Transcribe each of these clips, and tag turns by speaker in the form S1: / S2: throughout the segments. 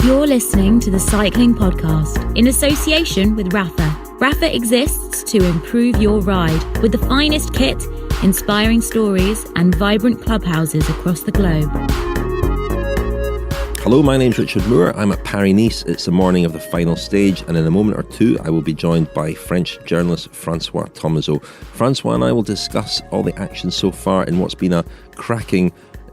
S1: You're listening to the Cycling Podcast in association with Rapha. Rapha exists to improve your ride with the finest kit, inspiring stories and vibrant clubhouses across the globe.
S2: Hello, my name's Richard Moore. I'm at Paris-Nice. It's the morning of the final stage, and in a moment or two I will be joined by French journalist François Thomazeau. François and I will discuss all the action so far in what's been a cracking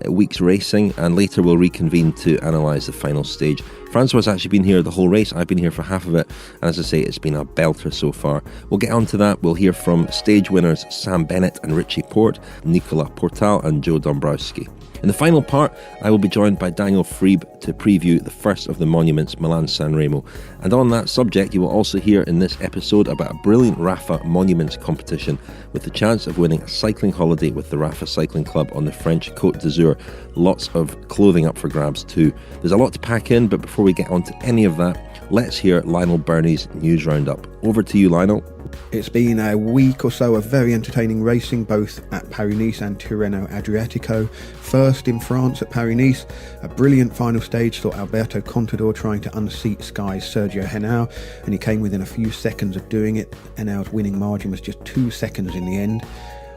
S2: week's racing, and later we'll reconvene to analyse the final stage. François has actually been here the whole race. I've been here for half of it, and as I say, it's been a belter so far. We'll get on to that. We'll hear from stage winners Sam Bennett and Richie Porte, Nicolas Portal and Joe Dombrowski. In the final part, I will be joined by Daniel Friebe to preview the first of the monuments, Milan-San Remo. And on that subject, you will also hear in this episode about a brilliant Rapha Monuments competition with the chance of winning a cycling holiday with the Rapha Cycling Club on the French Côte d'Azur. Lots of clothing up for grabs too. There's a lot to pack in, but before we get on to any of that, let's hear Lionel Birney's news roundup. Over to you, Lionel.
S3: It's been a week or so of very entertaining racing, both at Paris-Nice and Tirreno-Adriatico. First in France at Paris-Nice, a brilliant final stage saw Alberto Contador trying to unseat Sky's Sergio Henao, and he came within a few seconds of doing it. Henao's winning margin was just 2 seconds in the end.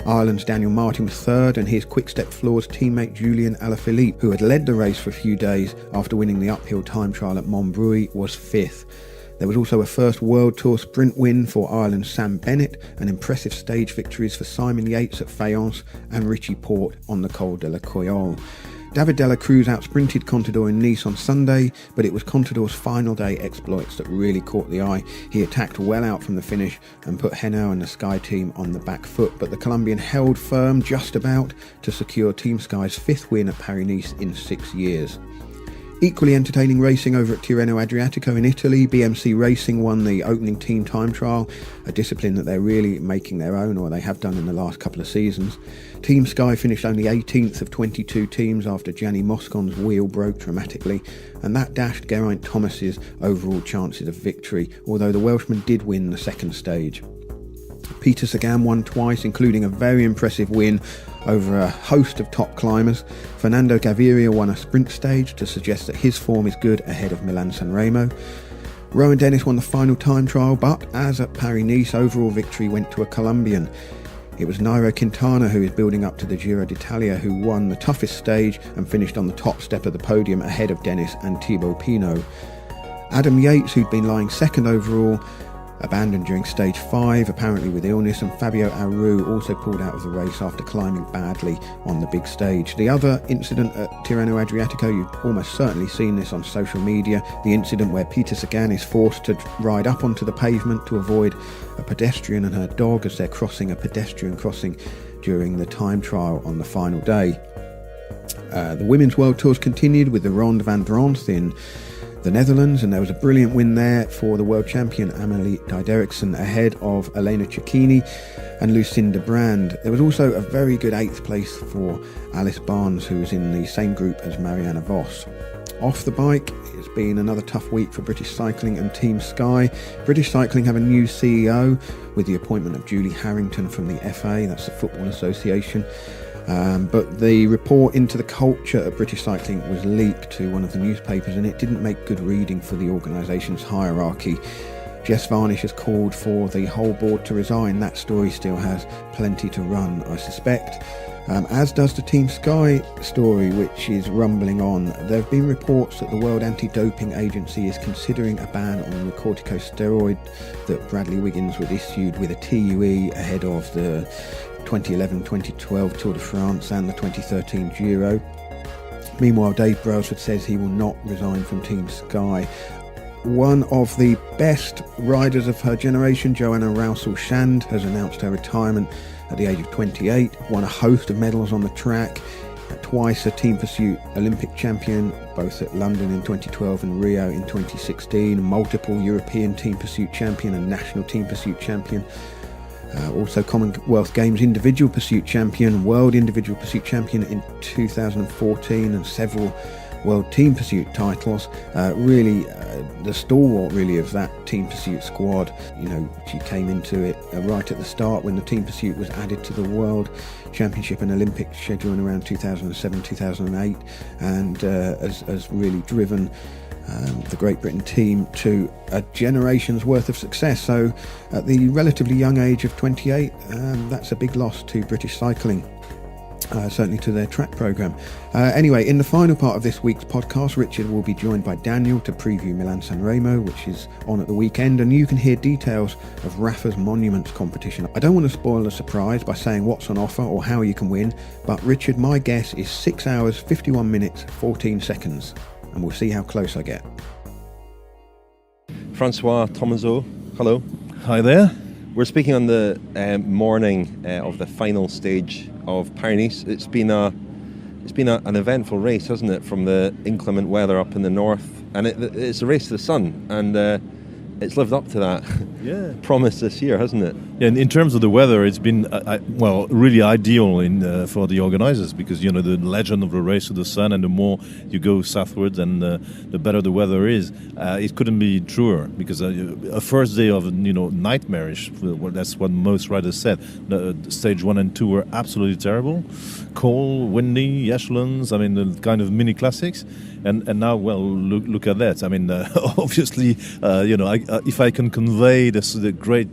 S3: Ireland's Daniel Martin was third, and his Quick-Step Floors teammate Julian Alaphilippe, who had led the race for a few days after winning the uphill time trial at Montbrouille, was fifth. There was also a first World Tour sprint win for Ireland's Sam Bennett, and impressive stage victories for Simon Yates at Fayence and Richie Porte on the Col de la Coyole. David de la Cruz outsprinted Contador in Nice on Sunday, but it was Contador's final day exploits that really caught the eye. He attacked well out from the finish and put Henao and the Sky team on the back foot, but the Colombian held firm just about to secure Team Sky's fifth win at Paris-Nice in 6 years. Equally entertaining racing over at Tirreno-Adriatico in Italy. BMC Racing won the opening team time trial, a discipline that they're really making their own, or they have done in the last couple of seasons. Team Sky finished only 18th of 22 teams after Gianni Moscon's wheel broke dramatically, and that dashed Geraint Thomas's overall chances of victory, although the Welshman did win the second stage. Peter Sagan won twice, including a very impressive win over a host of top climbers. Fernando Gaviria won a sprint stage to suggest that his form is good ahead of Milan-San Remo. Rowan Dennis won the final time trial, but as at Paris-Nice, overall victory went to a Colombian. It was Nairo Quintana, who is building up to the Giro d'Italia, who won the toughest stage and finished on the top step of the podium ahead of Dennis and Thibaut Pinot. Adam Yates, who'd been lying second overall, abandoned during stage 5, apparently with illness, and Fabio Aru also pulled out of the race after climbing badly on the big stage. The other incident at Tirreno-Adriatico, you've almost certainly seen this on social media, the incident where Peter Sagan is forced to ride up onto the pavement to avoid a pedestrian and her dog as they're crossing a pedestrian crossing during the time trial on the final day. The Women's World Tours continued with the Ronde van Drenthe in the Netherlands, and there was a brilliant win there for the world champion Amelie Dideriksen ahead of Elena Cecchini and Lucinda Brand. There was also a very good 8th place for Alice Barnes, who was in the same group as Marianne Vos. Off the bike, it's been another tough week for British Cycling and Team Sky. British Cycling have a new CEO with the appointment of Julie Harrington from the FA, that's the Football Association. But the report into the culture of British Cycling was leaked to one of the newspapers, and it didn't make good reading for the organisation's hierarchy. Jess Varnish has called for the whole board to resign. That story still has plenty to run, I suspect. As does the Team Sky story, which is rumbling on. There have been reports that the World Anti-Doping Agency is considering a ban on the corticosteroid that Bradley Wiggins was issued with a TUE ahead of the 2011-2012 Tour de France and the 2013 Giro. Meanwhile, Dave Brailsford says he will not resign from Team Sky. One of the best riders of her generation, Joanna Rousel-Shand, has announced her retirement at the age of 28, won a host of medals on the track, twice a Team Pursuit Olympic champion, both at London in 2012 and Rio in 2016, multiple European Team Pursuit champion and National Team Pursuit champion. Also Commonwealth Games Individual Pursuit Champion, World Individual Pursuit Champion in 2014, and several World Team Pursuit titles. Really the stalwart really of that Team Pursuit squad. You know, she came into it right at the start when the Team Pursuit was added to the World Championship and Olympic schedule in around 2007-2008, and has really driven the Great Britain team to a generation's worth of success. So at the relatively young age of 28, that's a big loss to British cycling. Certainly to their track programme. Anyway, in the final part of this week's podcast, Richard will be joined by Daniel to preview Milan-San Remo, which is on at the weekend, and you can hear details of Rafa's Monuments competition. I don't want to spoil the surprise by saying what's on offer or how you can win, but Richard, my guess is 6 hours, 51 minutes, 14 seconds, and we'll see how close I get.
S2: François Thomazeau, hello.
S4: Hi there.
S2: We're speaking on the morning of the final stage of Paris. It's been an eventful race, hasn't it? From the inclement weather up in the north, and it's a race to the sun, and it's lived up to that promise this year, hasn't it?
S4: Yeah, in terms of the weather, it's been really ideal for the organisers, because the legend of the race to the sun, and the more you go southwards, and the better the weather is. It couldn't be truer, because a first day of nightmarish. That's what most riders said. Stage 1 and 2 were absolutely terrible, cold, windy, echelons. I mean, the kind of mini classics. And now, well, look at that. I mean, obviously, if I can convey the great,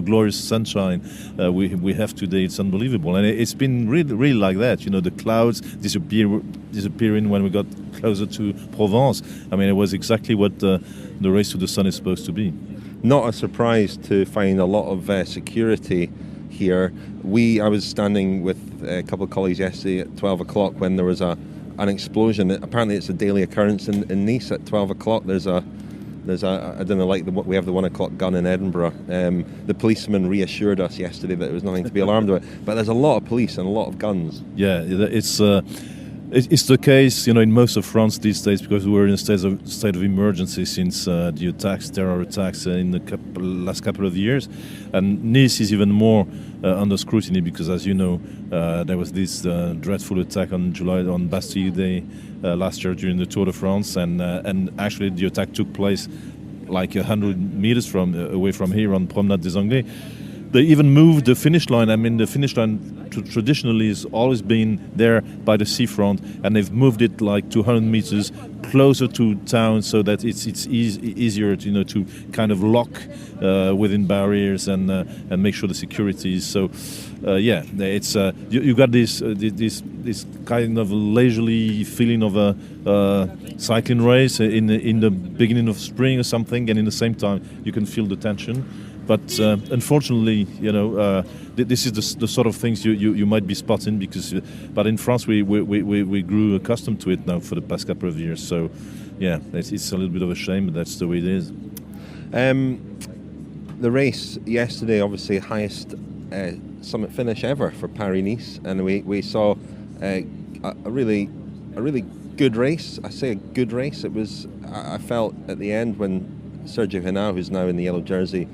S4: glorious sunshine we have today, it's unbelievable. And it's been really like that. The clouds disappearing when we got closer to Provence. I mean, it was exactly what the race to the sun is supposed to be.
S2: Not a surprise to find a lot of security here. I was standing with a couple of colleagues yesterday at 12 o'clock when there was an explosion. Apparently it's a daily occurrence in Nice at 12 o'clock. There's a I don't know, like we have the 1 o'clock gun in Edinburgh. The policeman reassured us yesterday that there was nothing to be alarmed about, but there's a lot of police and a lot of guns.
S4: Yeah, it's the case, in most of France these days, because we're in a state of emergency since the terror attacks in the last couple of years, and Nice is even more under scrutiny because, as you know, there was this dreadful attack on Bastille Day last year during the Tour de France, and actually the attack took place like 100 meters away from here on Promenade des Anglais. They even moved the finish line. I mean, the finish line traditionally has always been there by the seafront, and they've moved it like 200 meters closer to town, so that it's easier, to kind of lock within barriers and make sure the security is. So, it's you got this kind of leisurely feeling of a cycling race in the beginning of spring or something, and in the same time you can feel the tension. But unfortunately, this is the sort of things you might be spotting but in France we grew accustomed to it now for the past couple of years. So, yeah, it's a little bit of a shame, but that's the way it is.
S2: The race yesterday, obviously, highest summit finish ever for Paris-Nice, and we saw a really good race. I say a good race. It was. I felt at the end when Sergio Henao, who's now in the yellow jersey,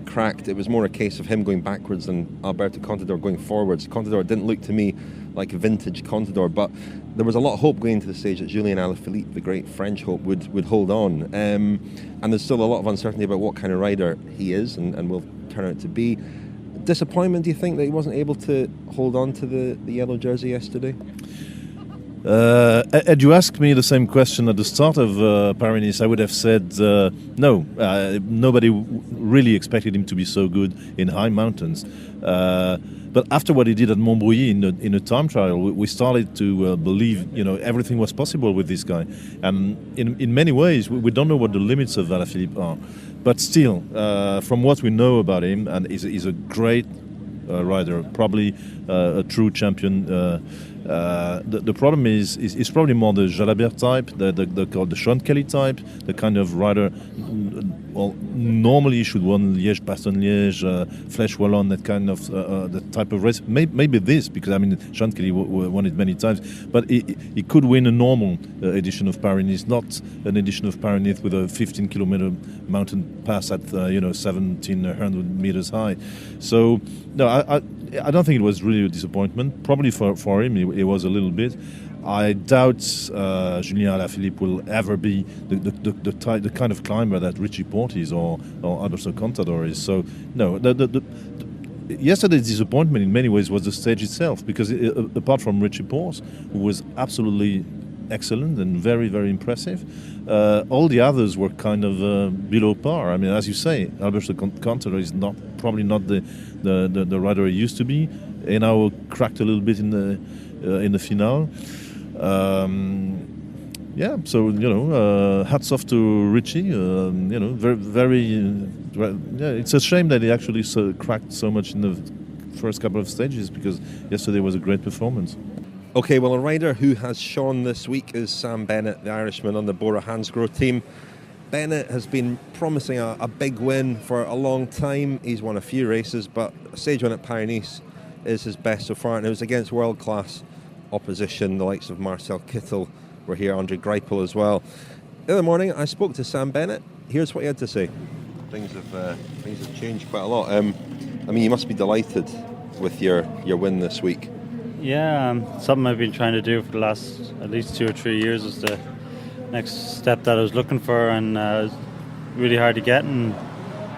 S2: cracked. It was more a case of him going backwards than Alberto Contador going forwards. Contador didn't look to me like a vintage Contador, but there was a lot of hope going into the stage that Julien Alaphilippe, the great French hope, would hold on. And there's still a lot of uncertainty about what kind of rider he is and will turn out to be. Disappointment, do you think, that he wasn't able to hold on to the yellow jersey yesterday?
S4: Had you asked me the same question at the start of Paris-Nice, I would have said no. Nobody really expected him to be so good in high mountains. But after what he did at Montbrouilly in a time trial, we started to believe, everything was possible with this guy. And in many ways, we don't know what the limits of Alaphilippe are. But still, from what we know about him, and he's a great rider, probably a true champion. The problem is probably more the Jalabert type, the Sean Kelly type, the kind of rider. Well, normally you should win Liège-Bastogne-Liège, Flèche Wallonne, that kind of that type of race. Maybe this, because Sean Kelly won it many times, but he could win a normal edition of Paris-Nice, not an edition of Paris-Nice with a 15-kilometer mountain pass at 1,700 meters high. So no, I don't think it was really a disappointment. Probably for him, it was a little bit. I doubt Julien Alaphilippe will ever be the kind of climber that Richie Porte is or Alberto Contador is. So no, yesterday's disappointment in many ways was the stage itself, because apart from Richie Porte, who was absolutely excellent and very, very impressive. All the others were kind of below par. I mean, as you say, Alberto Contador is probably not the rider he used to be. Henao cracked a little bit in the finale. Hats off to Richie. It's a shame that he actually cracked so much in the first couple of stages, because yesterday was a great performance.
S2: Okay, well, a rider who has shone this week is Sam Bennett, the Irishman on the Bora-Hansgrohe team. Bennett has been promising a big win for a long time. He's won a few races, but a stage win at Paris-Nice is his best so far, and it was against world-class opposition. The likes of Marcel Kittel were here, Andre Greipel as well. The other morning, I spoke to Sam Bennett. Here's what he had to say. Things have changed quite a lot. You must be delighted with your win this week.
S5: Yeah, something I've been trying to do for the last at least 2 or 3 years is the next step that I was looking for, and it was really hard to get, and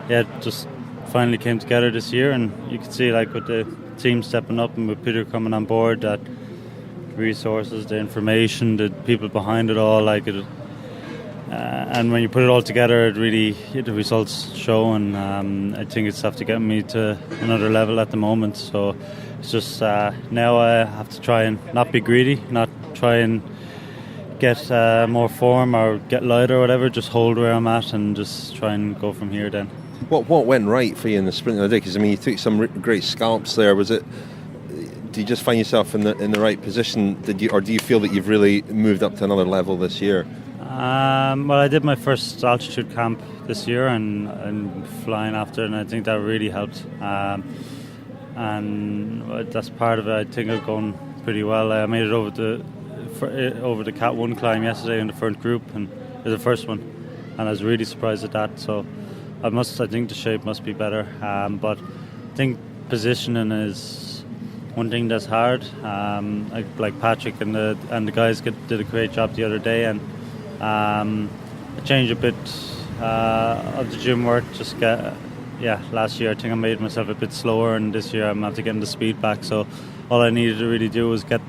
S5: it just finally came together this year. And you can see, like, with the team stepping up and with Peter coming on board, that the resources, the information, the people behind it all, and when you put it all together, the results show, and I think it's have to get me to another level at the moment. So it's just now I have to try and not be greedy, not try and get more form or get lighter or whatever, just hold where I'm at and just try and go from here then.
S2: What went right for you in the sprint of the day? Because you took some great scalps there. Did you just find yourself in the right position? Do you feel that you've really moved up to another level this year?
S5: Well, I did my first altitude camp this year and flying after, and I think that really helped. And that's part of it. I think I've gone pretty well. I made it over the Cat 1 climb yesterday in the front group, and it was the first one, and I was really surprised at that. So I think the shape must be better. But I think positioning is one thing that's hard. Like Patrick and the guys did a great job the other day, and I changed a bit of the gym work. Last year I think I made myself a bit slower, and this year I'm after getting the speed back. So all I needed to really do was get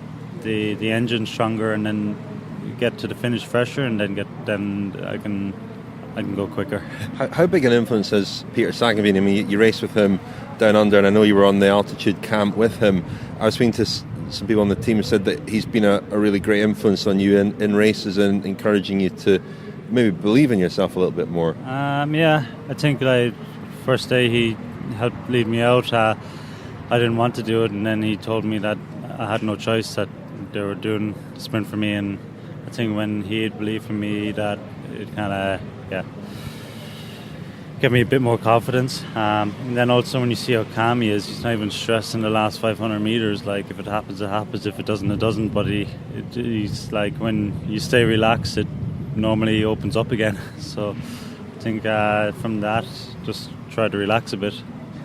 S5: the engine stronger, and then get to the finish fresher, and then I can go quicker.
S2: How big an influence has Peter Sagan been? You raced with him down under, and I know you were on the altitude camp with him. I was speaking to some people on the team who said that he's been a really great influence on you in races, and encouraging you to maybe believe in yourself a little bit more. I
S5: think first day he helped lead me out. I didn't want to do it, and then he told me that I had no choice, that they were doing the sprint for me, and I think when he had believed in me, that it kind of gave me a bit more confidence. And then also when you see how calm he is, he's not even stressed in the last 500 metres. Like, if it happens, it happens. If it doesn't, it doesn't. But he's like, when you stay relaxed, it normally opens up again. So I think from that, just try to relax a bit.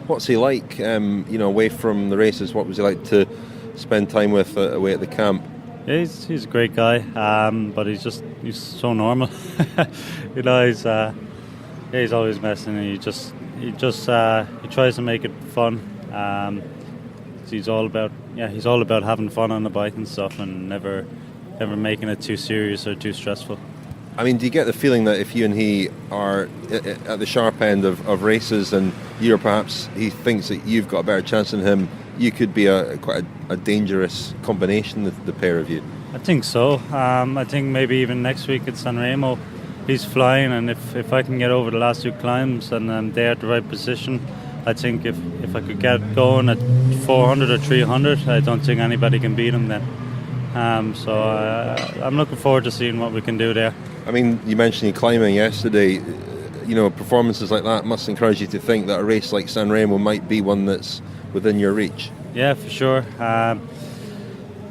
S2: What's he like, away from the races? What was he like to spend time with away at the camp?
S5: Yeah, he's a great guy, but he's so normal. He's always messing, and he tries to make it fun. He's all about having fun on the bike and stuff, and never making it too serious or too stressful.
S2: Do you get the feeling that if you and he are at the sharp end of races, and he thinks that you've got a better chance than him, you could be quite a dangerous combination, the pair of you? I
S5: think so. I think maybe even next week at San Remo, he's flying, and if I can get over the last 2 climbs and I'm there at the right position, I think if I could get going at 400 or 300, I don't think anybody can beat him then. So I'm looking forward to seeing what we can do there.
S2: You mentioned you climbing yesterday. Performances like that must encourage you to think that a race like San Remo might be one that's within your reach.
S5: Yeah, for sure.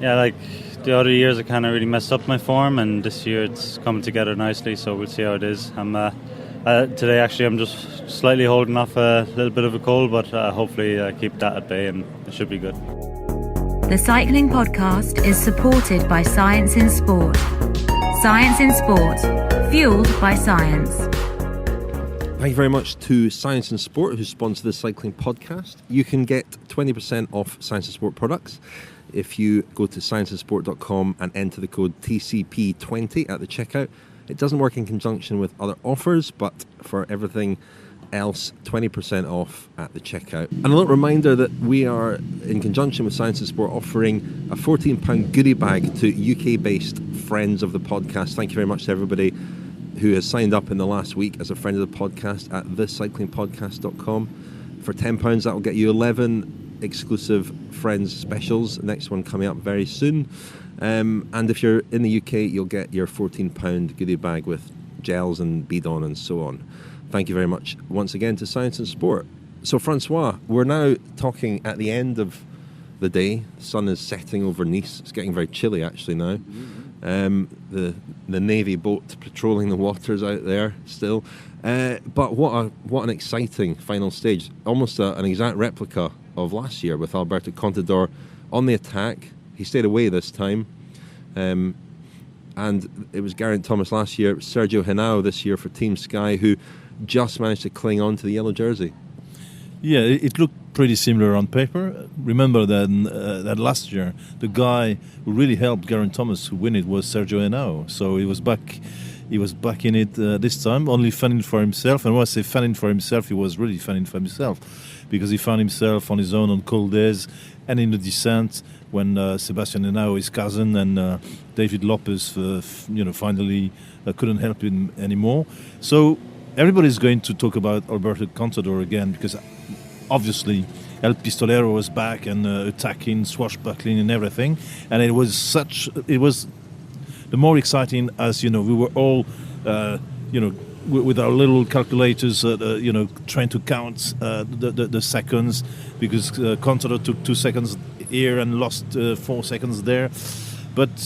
S5: Like the other years I kind of really messed up my form, and this year it's coming together nicely, so we'll see how it is. Today actually I'm just slightly holding off a little bit of a cold, but hopefully I keep that at bay and it should be good.
S1: The Cycling Podcast is supported by Science in Sport. Science in Sport, fueled by science.
S2: Thank you very much to Science and Sport, who sponsor this cycling podcast. You can get 20% off Science and Sport products if you go to scienceandsport.com and enter the code TCP20 at the checkout. It doesn't work in conjunction with other offers, but for everything else, 20% off at the checkout. And a little reminder that we are, in conjunction with Science and Sport, offering a £14 goodie bag to UK-based friends of the podcast. Thank you very much to everybody who has signed up in the last week as a friend of the podcast at thiscyclingpodcast.com. For £10, that will get you 11 exclusive friends specials. The next one coming up very soon. And if you're in the UK, you'll get your £14 goodie bag with gels and bidon and so on. Thank you very much once again to Science and Sport. So, François, we're now talking at the end of the day. The sun is setting over Nice. It's getting very chilly actually now. The Navy boat patrolling the waters out there still. But what an exciting final stage. Almost an exact replica of last year with Alberto Contador on the attack. He stayed away this time. And it was Geraint Thomas last year, Sergio Henao this year for Team Sky, who just managed to cling on to the yellow jersey.
S4: Yeah, it looked pretty similar on paper. Remember that last year, the guy who really helped Geraint Thomas to win it was Sergio Henao. So he was back in it this time, only fending for himself. And when I say fending for himself, he was really fending for himself, because he found himself on his own on cold days and in the descent when Sebastian Henao, his cousin, and David Lopez, finally couldn't help him anymore. So everybody's going to talk about Alberto Contador again, because obviously El Pistolero was back and attacking, swashbuckling and everything, and it was the more exciting as we were all with our little calculators trying to count the seconds, because Contador took 2 seconds here and lost 4 seconds there. But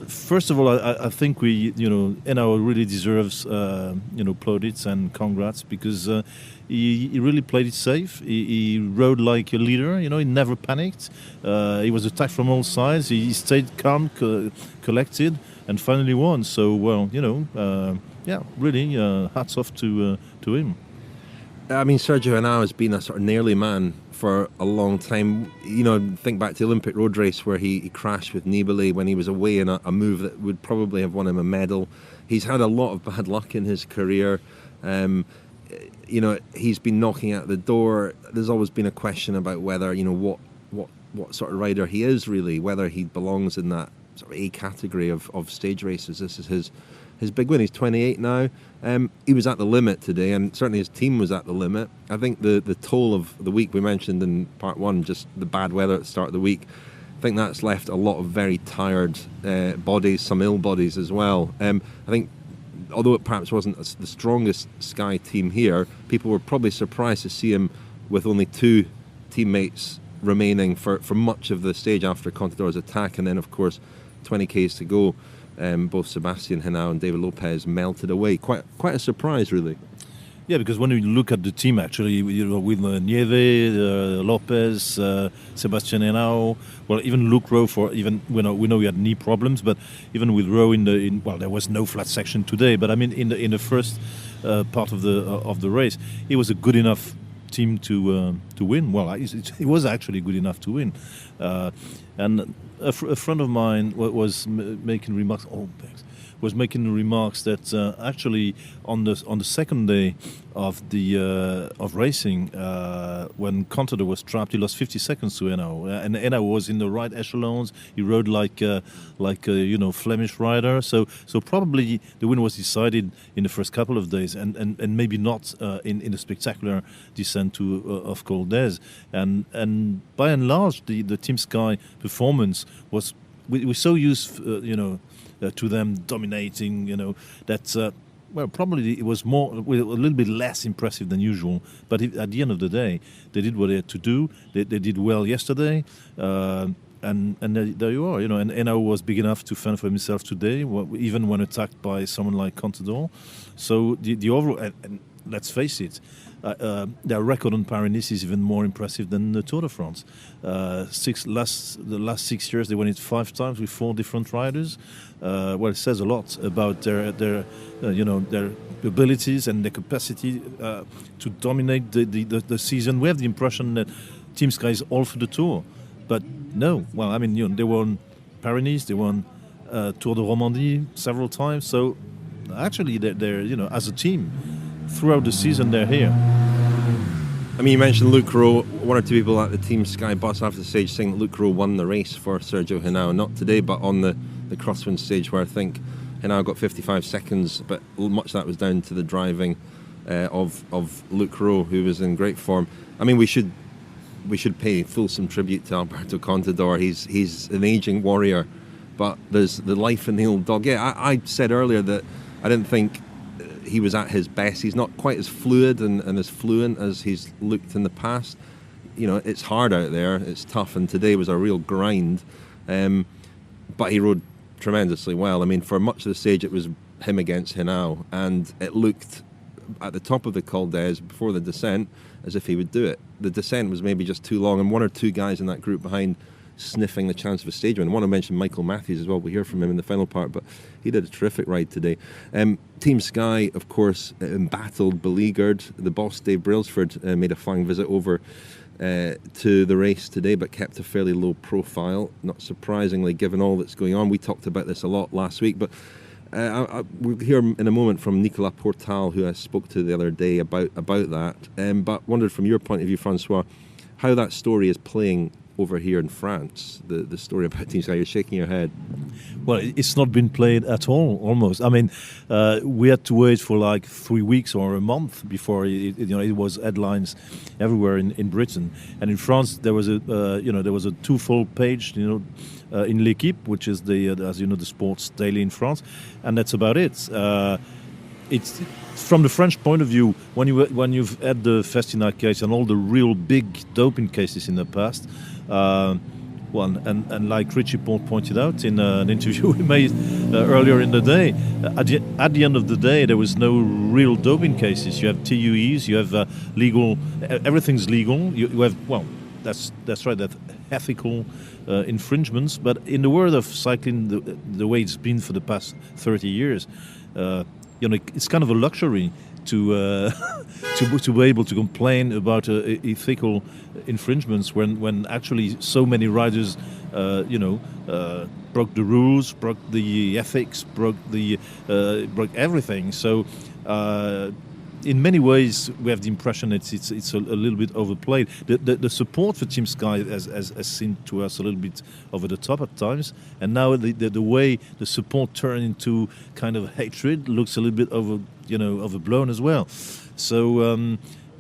S4: first of all, I think Henao really deserves plaudits and congrats, because he really played it safe. He rode like a leader. He never panicked. He was attacked from all sides. He stayed calm, collected, and finally won. So really hats off to him.
S2: I mean, Sergio Henao has been a sort of nearly man for a long time. Think back to the Olympic road race where he crashed with Nibali when he was away in a move that would probably have won him a medal. He's had a lot of bad luck in his career. He's been knocking at the door. There's always been a question about whether, what sort of rider he is really, whether he belongs in that sort of A category of stage races. This is his big win. He's 28 now. He was at the limit today, and certainly his team was at the limit. I think the toll of the week we mentioned in part one, just the bad weather at the start of the week, I think that's left a lot of very tired bodies, some ill bodies as well. I think, although it perhaps wasn't the strongest Sky team here, people were probably surprised to see him with only 2 teammates remaining for much of the stage after Contador's attack, and then of course 20 Ks to go. Both Sebastian Henao and David Lopez melted away. Quite a surprise, really.
S4: Yeah, because when you look at the team, actually, with Nieve, Lopez, Sebastian Henao, well, even Luke Rowe, we know he had knee problems, but even with Rowe there was no flat section today. But I mean, in the first part of the race, it was a good enough team to win. Well, it was actually good enough to win, and a friend of mine was making remarks. Was making remarks that actually on the second day of racing, when Contador was trapped, he lost 50 seconds to Henao, and Henao was in the right echelons. He rode like a Flemish rider. So probably the win was decided in the first couple of days, and maybe not in the spectacular descent of Col d'Ez. And by and large, the Team Sky performance was we're so used to them dominating, that probably it was a little bit less impressive than usual. But at the end of the day, they did what they had to do. They did well yesterday, and there you are, And Henao was big enough to fend for himself today, even when attacked by someone like Contador. So the overall, and let's face it, their record on Paris-Nice is even more impressive than the Tour de France. The last 6 years, they won it 5 times with 4 different riders. Well, it says a lot about their abilities and their capacity to dominate the season. We have the impression that Team Sky is all for the Tour, but no. Well, I mean, they won Paris-Nice, they won Tour de Romandie several times. So actually, they're as a team throughout the season, they're here.
S2: I mean, you mentioned Luke Rowe. One or two people at the Team Sky bus after the stage saying that Luke Rowe won the race for Sergio Henao. Not today, but on the crosswind stage, where I think Henao got 55 seconds, but much of that was down to the driving of Luke Rowe, who was in great form. I mean, we should pay fulsome tribute to Alberto Contador. He's an aging warrior, but there's the life in the old dog. Yeah, I said earlier that I didn't think he was at his best. He's not quite as fluid and as fluent as he's looked in the past. It's hard out there, it's tough, and today was a real grind. But he rode tremendously well. I mean, for much of the stage it was him against Henao, and it looked at the top of the Col d'Ez before the descent as if he would do it. The descent was maybe just too long, and one or two guys in that group behind sniffing the chance of a stage win. I want to mention Michael Matthews as well. We'll hear from him in the final part, but he did a terrific ride today. Team Sky, of course, embattled, beleaguered. The boss, Dave Brailsford, made a flying visit over to the race today, but kept a fairly low profile, not surprisingly, given all that's going on. We talked about this a lot last week, but we'll hear in a moment from Nicolas Portal, who I spoke to the other day about that. But wondered from your point of view, François, how that story is playing over here in France, the story about Team Sky. You're shaking your head.
S4: Well, it's not been played at all, almost. I mean, we had to wait for like 3 weeks or a month before it was headlines everywhere in Britain. And in France, there was a twofold page, in L'Équipe, which is the sports daily in France, and that's about it. It's from the French point of view, when you've had the Festina case and all the real big doping cases in the past. And like Richie pointed out in an interview we made earlier in the day, at the end of the day, there was no real doping cases. You have TUEs, you have legal, everything's legal. You have, that's right, that ethical infringements. But in the world of cycling, the way it's been for the past 30 years, it's kind of a luxury to be able to complain about ethical infringements when actually so many riders, broke the rules, broke the ethics, broke everything. So, in many ways, we have the impression it's a little bit overplayed. The support for Team Sky has seemed to us a little bit over the top at times, and now the way the support turned into kind of hatred looks a little bit overblown as well. So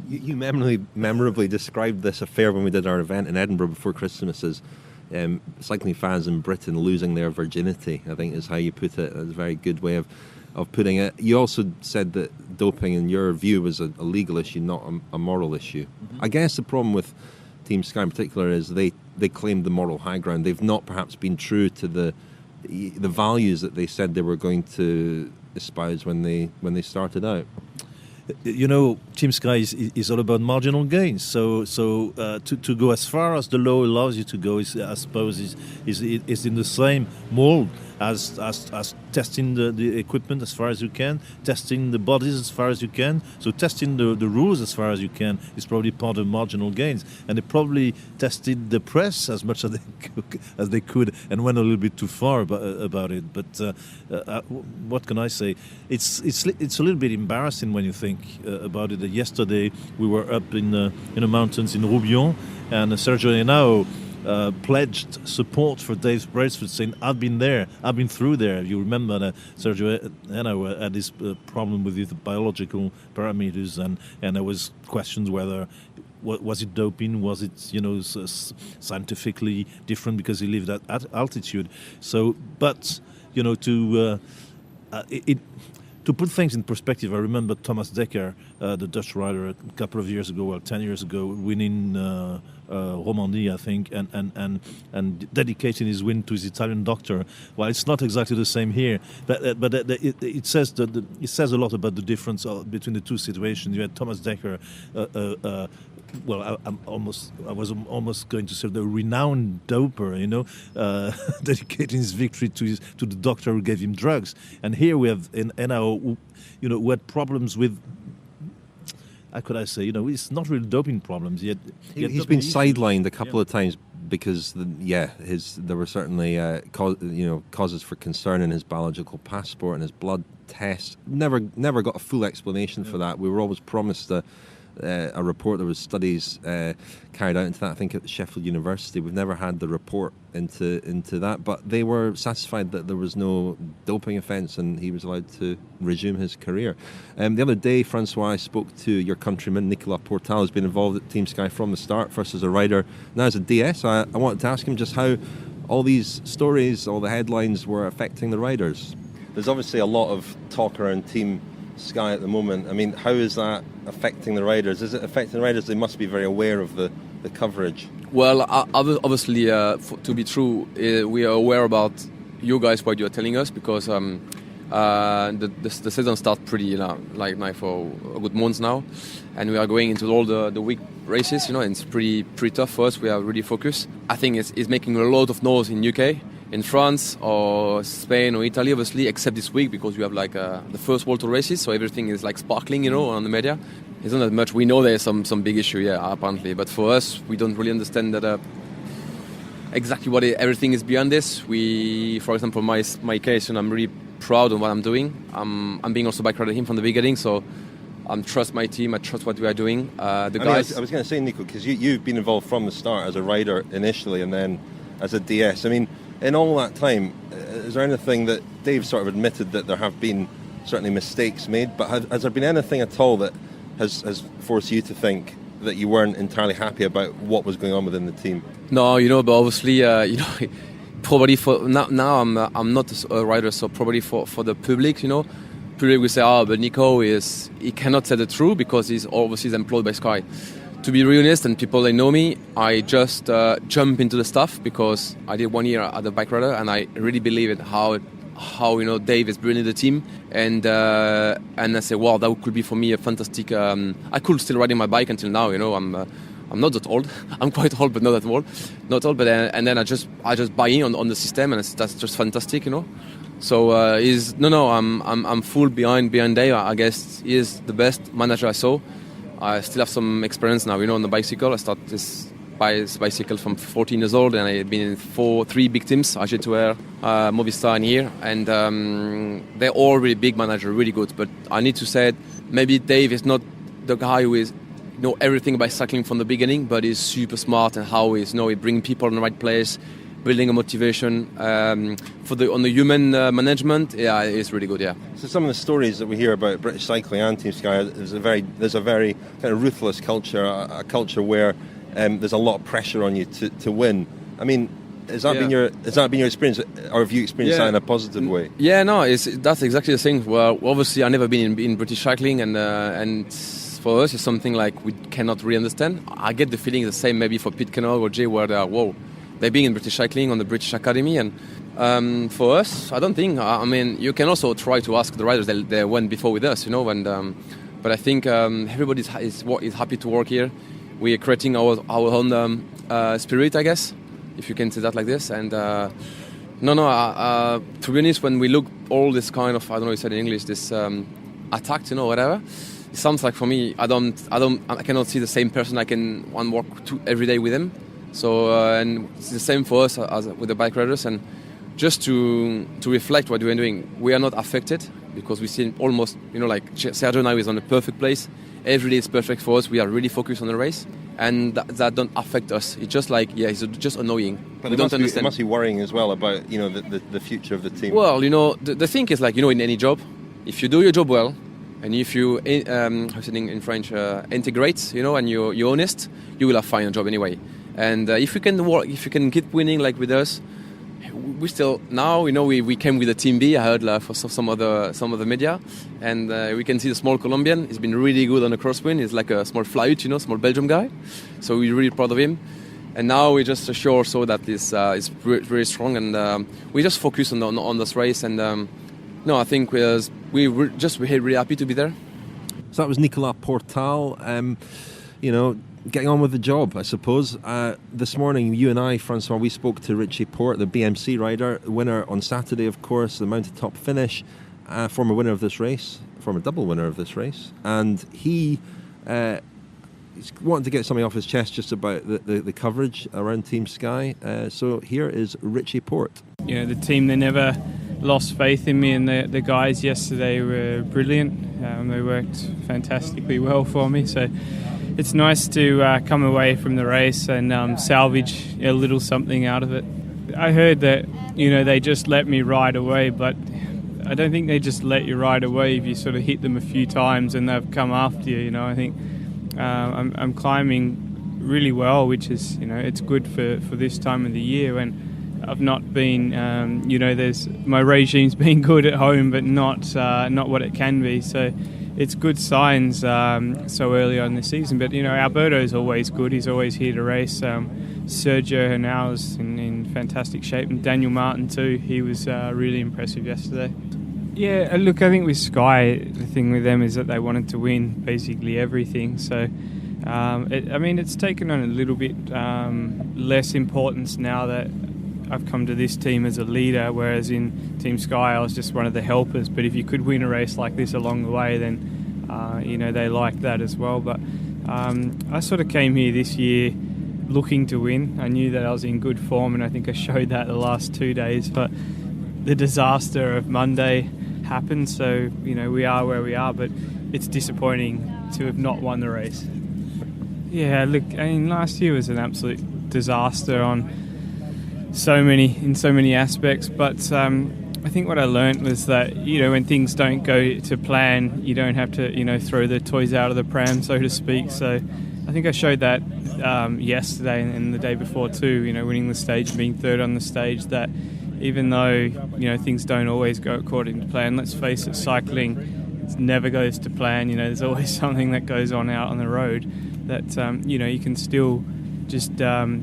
S2: you memorably described this affair when we did our event in Edinburgh before Christmas as cycling fans in Britain losing their virginity, I think is how you put it. It's a very good way of putting it. You also said that doping, in your view, was a legal issue, not a moral issue. Mm-hmm. I guess the problem with Team Sky in particular is they claimed the moral high ground. They've not perhaps been true to the values that they said they were going to espouse when they started out.
S4: Team Sky is all about marginal gains. So to go as far as the law allows you to go is in the same mold as testing the equipment as far as you can, testing the bodies as far as you can. So testing the rules as far as you can is probably part of marginal gains. And they probably tested the press as much as they could and went a little bit too far about it. But what can I say? It's a little bit embarrassing when you think about it. Yesterday we were up in the mountains in Roubion, and Sergio Henao pledged support for Dave Brailsford, saying, I've been there, I've been through there. You remember that Sergio Henao had this problem with his biological parameters, and there was questions whether was it doping, was it scientifically different because he lived at altitude. So, but to to put things in perspective, I remember Thomas Dekker, the Dutch rider, a couple of years ago, 10 years ago, winning Romandie, I think, and dedicating his win to his Italian doctor. Well, it's not exactly the same here, but it says it says a lot about the difference between the two situations. You had Thomas Dekker, I was almost going to say the renowned doper, dedicating his victory to the doctor who gave him drugs. And here we have Henao, who had problems with. How could I say? It's not really doping problems yet.
S2: He's been sidelined a couple of times because, there were certainly causes for concern in his biological passport and his blood test. Never got a full explanation for that. We were always promised a report. There was studies carried out into that, I think, at Sheffield University. We've never had the report into that, but they were satisfied that there was no doping offence and he was allowed to resume his career. The other day, François, I spoke to your countryman, Nicolas Portal, who's been involved at Team Sky from the start, first as a rider, now as a DS. I wanted to ask him just how all these stories, all the headlines were affecting the riders. There's obviously a lot of talk around Team Sky at the moment. I mean, how is that affecting the riders? Is it affecting the riders? They must be very aware of the coverage.
S6: Well, obviously, to be true, we are aware about you guys, what you are telling us, because the season starts pretty like for a good month now, and we are going into all the week races, and it's pretty tough for us. We are really focused. I think it's making a lot of noise in UK, in France or Spain or Italy, obviously, except this week because we have the first World Tour races, so everything is sparkling, on the media. It's not that much. We know there's some big issue, apparently, but for us, we don't really understand that exactly what everything is beyond this. We, for example, my case, I'm really proud of what I'm doing. I'm being also bike rider him from the beginning, so I trust my team. I trust what we are doing. Guys.
S2: I was going to say, Nico, because you've been involved from the start as a rider initially, and then as a DS. I mean, in all that time, is there anything that Dave sort of admitted that there have been certainly mistakes made, but has there been anything at all that has forced you to think that you weren't entirely happy about what was going on within the team? No,
S6: but obviously, probably for now I'm not a rider, so probably for the public, public will say, but Nico he cannot tell the truth because he's obviously employed by Sky. To be real honest, and people they know me, I just jump into the stuff because I did 1 year as a bike rider, and I really believe in how Dave is building the team, and I say, wow, that could be for me a fantastic. I could still riding my bike until now, I'm not that old. I'm quite old, but not that old. Not old, but and then I just buy in on the system, and that's just fantastic, So I'm full behind Dave. I guess he is the best manager I saw. I still have some experience now, on the bicycle. I started this bicycle from 14 years old, and I've been in 3 big teams, AG2R, Movistar and here, and they're all really big managers, really good. But I need to say, maybe Dave is not the guy who is know everything about cycling from the beginning, but he's super smart and how he bring people in the right place, building a motivation on the human management. Yeah, it's really good. Yeah. So some of the stories that we hear about British cycling and Team Sky, there's a very kind of ruthless culture, a culture where there's a lot of pressure on you to win. I mean, has that been your experience, or have you experienced that in a positive way? Yeah, no, that's exactly the thing. Well, obviously, I've never been in British cycling, and for us, it's something like we cannot really understand. I get the feeling the same maybe for Pete Kennel or Jay, where they are, whoa, they've been in British cycling on the British Academy, and for us, I don't think. I mean, you can also try to ask the riders they went before with us, but I think everybody is happy to work here. We are creating our own spirit, I guess, if you can say that like this. And to be honest, when we look all this kind of, I don't know, you said in English, this attack, whatever. It sounds like for me, I cannot see the same person I can work every day with him. So and it's the same for us as with the bike riders. And just to reflect what we're doing, we are not affected because we see almost, like Sergio now is on a perfect place. Every day is perfect for us. We are really focused on the race, and that don't affect us. It's just like, it's just annoying. But it must be worrying as well about, the future of the team. Well, the thing is like, in any job, if you do your job well, and if you, in French, integrate, and you're honest, you will have find a job anyway. And if you can work, if you can keep winning like with us, we still now, we came with a team B. I heard for some other media, and we can see the small Colombian. He's been really good on the crosswind. He's like a small flyut, small Belgium guy. So we're really proud of him. And now we just assure so that this is really strong, and we just focus on this race. And I think we're really happy to be there.
S2: So that was Nicolas Portal. Getting on with the job, I suppose. This morning, you and I, Francois, we spoke to Richie Porte, the BMC rider, winner on Saturday, of course, the mountain top finish, former winner of this race, former double winner of this race, and he's wanting to get something off his chest just about the coverage around Team Sky. So here is Richie Porte.
S7: The team, they never lost faith in me, and the guys yesterday were brilliant. They worked fantastically well for me, so it's nice to come away from the race and salvage a little something out of it. I heard that, they just let me ride away, but I don't think they just let you ride away if you sort of hit them a few times and they've come after you. I think I'm climbing really well, which is, it's good for this time of the year when I've not been, my regime's been good at home, but not what it can be. So it's good signs so early on in the season. But, Alberto is always good. He's always here to race. Sergio Henao is in fantastic shape. And Daniel Martin too. He was really impressive yesterday. Yeah, look, I think with Sky, the thing with them is that they wanted to win basically everything. So, it's taken on a little bit less importance now that I've come to this team as a leader, whereas in Team Sky I was just one of the helpers. But if you could win a race like this along the way, then they like that as well. But I sort of came here this year looking to win. I knew that I was in good form, and I think I showed that the last 2 days. But the disaster of Monday happened, so we are where we are. But it's disappointing to have not won the race. Yeah, look, last year was an absolute disaster in so many aspects, but I think what I learnt was that when things don't go to plan, you don't have to throw the toys out of the pram, so to speak. So I think I showed that yesterday and the day before too, winning the stage, being third on the stage, that even though things don't always go according to plan, let's face it, cycling, it never goes to plan. There's always something that goes on out on the road that you can still just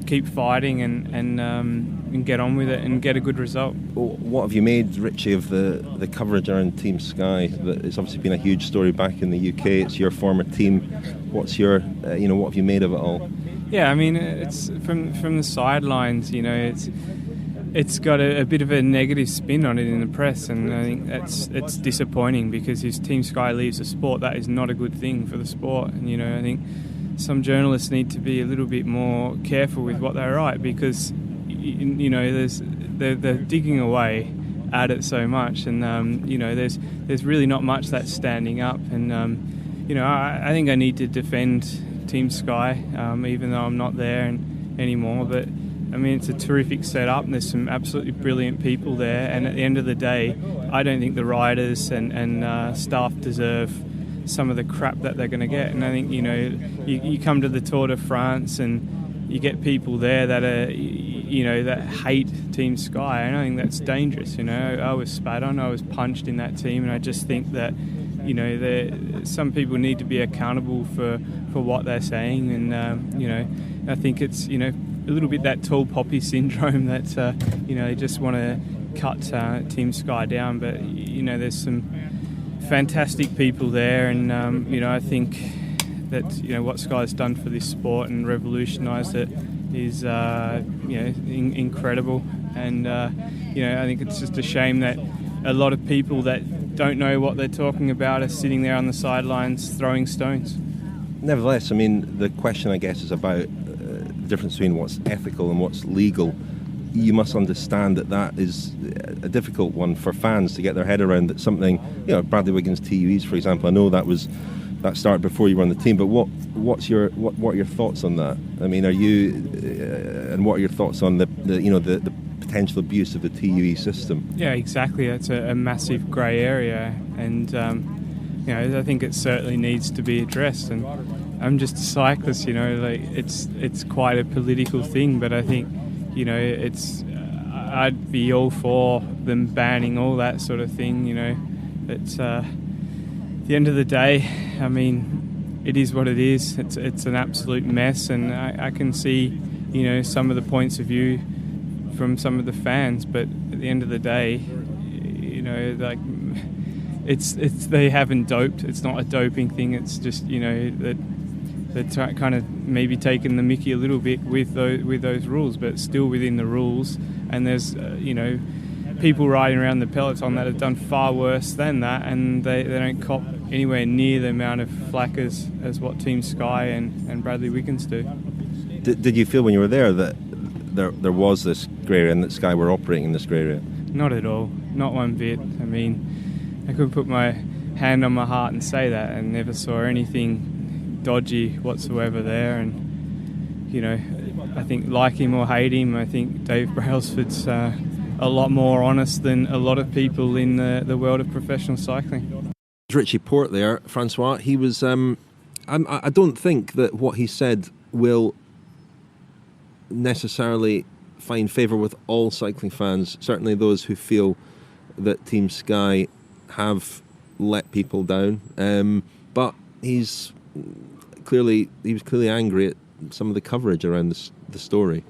S7: keep fighting and get on with it and get a good result.
S2: Well, what have you made, Richie, of the coverage around Team Sky? It's obviously been a huge story back in the UK. It's your former team. What's your, what have you made of it all?
S7: Yeah, it's from the sidelines. It's got a bit of a negative spin on it in the press, and I think it's disappointing because if Team Sky leaves the sport, that is not a good thing for the sport. And I think some journalists need to be a little bit more careful with what they write, because they're digging away at it so much, and there's really not much that's standing up. And I think I need to defend Team Sky, even though I'm not there anymore. But it's a terrific setup, and there's some absolutely brilliant people there. And at the end of the day, I don't think the riders and staff deserve some of the crap that they're going to get. And I think you come to the Tour de France and you get people there that are that hate Team Sky, and I think that's dangerous. I was spat on, I was punched in that team, and I just think that some people need to be accountable for what they're saying. And I think it's a little bit that tall poppy syndrome that they just want to cut Team Sky down. But there's some fantastic people there, and I think that what Sky's done for this sport and revolutionised it is incredible. And I think it's just a shame that a lot of people that don't know what they're talking about are sitting there on the sidelines throwing stones.
S2: Nevertheless, the question, I guess, is about the difference between what's ethical and what's legal. You must understand that is a difficult one for fans to get their head around. That something, Bradley Wiggins TUEs, for example, I know that started before you were on the team, but what are your thoughts on that? Are you and what are your thoughts on the potential abuse of the TUE system? Yeah,
S7: exactly. It's a massive grey area, and I think it certainly needs to be addressed. And I'm just a cyclist, it's quite a political thing, but I think I'd be all for them banning all that sort of thing. It's at the end of the day, I mean, it is what it is. It's an absolute mess, and I can see, some of the points of view from some of the fans, but at the end of the day, like, it's they haven't doped. It's not a doping thing. It's just that they're kind of maybe taking the mickey a little bit with those rules, but still within the rules. And there's people riding around the peloton that have done far worse than that, and they don't cop anywhere near the amount of flack as what Team Sky and Bradley Wiggins do.
S2: Did you feel when you were there that there was this grey area and that Sky were operating in this grey area?
S7: Not at all. Not one bit. I mean, I could put my hand on my heart and say that, and never saw anything dodgy whatsoever there. And I think, like him or hate him, I think Dave Brailsford's a lot more honest than a lot of people in the world of professional cycling.
S2: Richie Porte there, François. He was. I don't think that what he said will necessarily find favour with all cycling fans. Certainly those who feel that Team Sky have let people down. But he was clearly angry at some of the coverage around the story.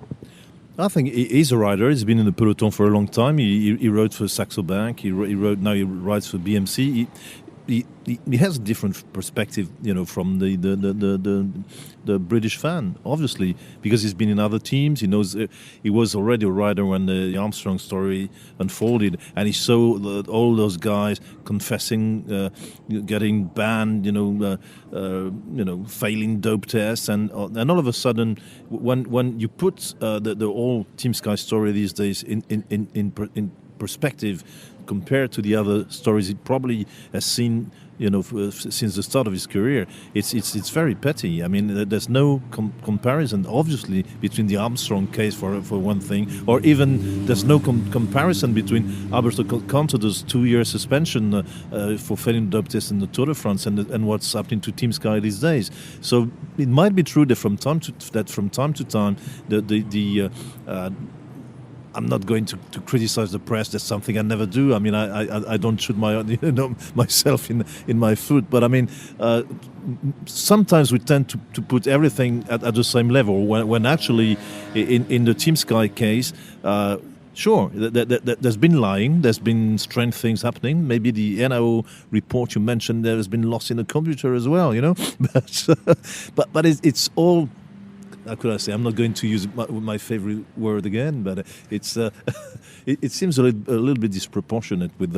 S4: I think he's a rider. He's been in the peloton for a long time. He rode for Saxo Bank. He rides for BMC. He has a different perspective, from the British fan, obviously, because he's been in other teams. He knows he was already a rider when the Armstrong story unfolded, and he saw all those guys confessing, getting banned, failing dope tests, and all of a sudden, when you put the whole Team Sky story these days in perspective, compared to the other stories he probably has seen, since the start of his career, it's very petty. I mean, there's no comparison, obviously, between the Armstrong case for one thing, or even there's no comparison between Alberto Contador's 2-year suspension for failing the dope test in the Tour de France and what's happening to Team Sky these days. So it might be true that from time to time, I'm not going to criticize the press. That's something I never do. I mean, I don't shoot myself in my foot. But I mean, sometimes we tend to put everything at the same level when actually, in the Team Sky case, sure, there's been lying, there's been strange things happening. Maybe the Henao report you mentioned, there has been loss in the computer as well. But it's all. How could I say? I'm not going to use my favorite word again, but it's it seems a little bit disproportionate with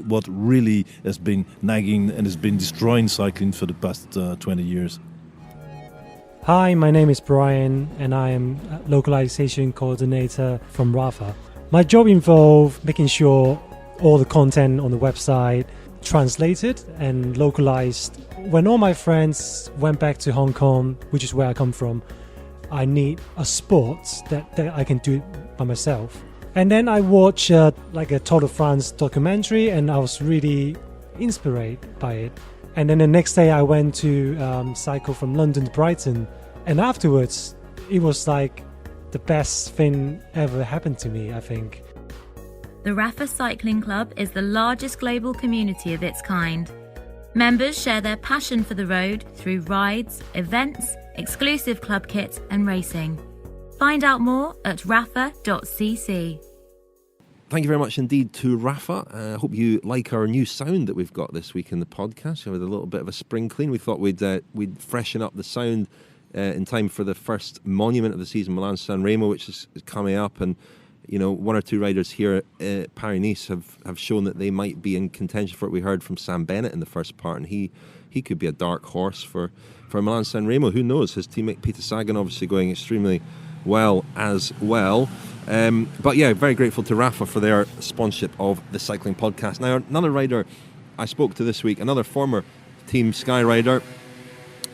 S4: what really has been nagging and has been destroying cycling for the past 20 years.
S8: Hi, my name is Brian, and I am a localization coordinator from Rafa. My job involved making sure all the content on the website translated and localized. When all my friends went back to Hong Kong, which is where I come from, I need a sport that I can do by myself. And then I watched like a Tour de France documentary, and I was really inspired by it. And then the next day I went to cycle from London to Brighton, and afterwards it was like the best thing ever happened to me, I think.
S1: The Rafa Cycling Club is the largest global community of its kind. Members share their passion for the road through rides, events, exclusive club kit and racing. Find out more at rafa.cc.
S2: Thank you very much indeed to Rafa. I hope you like our new sound that we've got this week in the podcast. With a little bit of a spring clean, we thought we'd freshen up the sound in time for the first monument of the season, Milan-San Remo, which is coming up, and one or two riders here at Paris-Nice have shown that they might be in contention for it. We heard from Sam Bennett in the first part, and he could be a dark horse for Milan-San Remo. Who knows? His teammate Peter Sagan obviously going extremely well as well. But yeah, very grateful to Rafa for their sponsorship of the Cycling Podcast. Now, another rider I spoke to this week, another former Team Sky rider,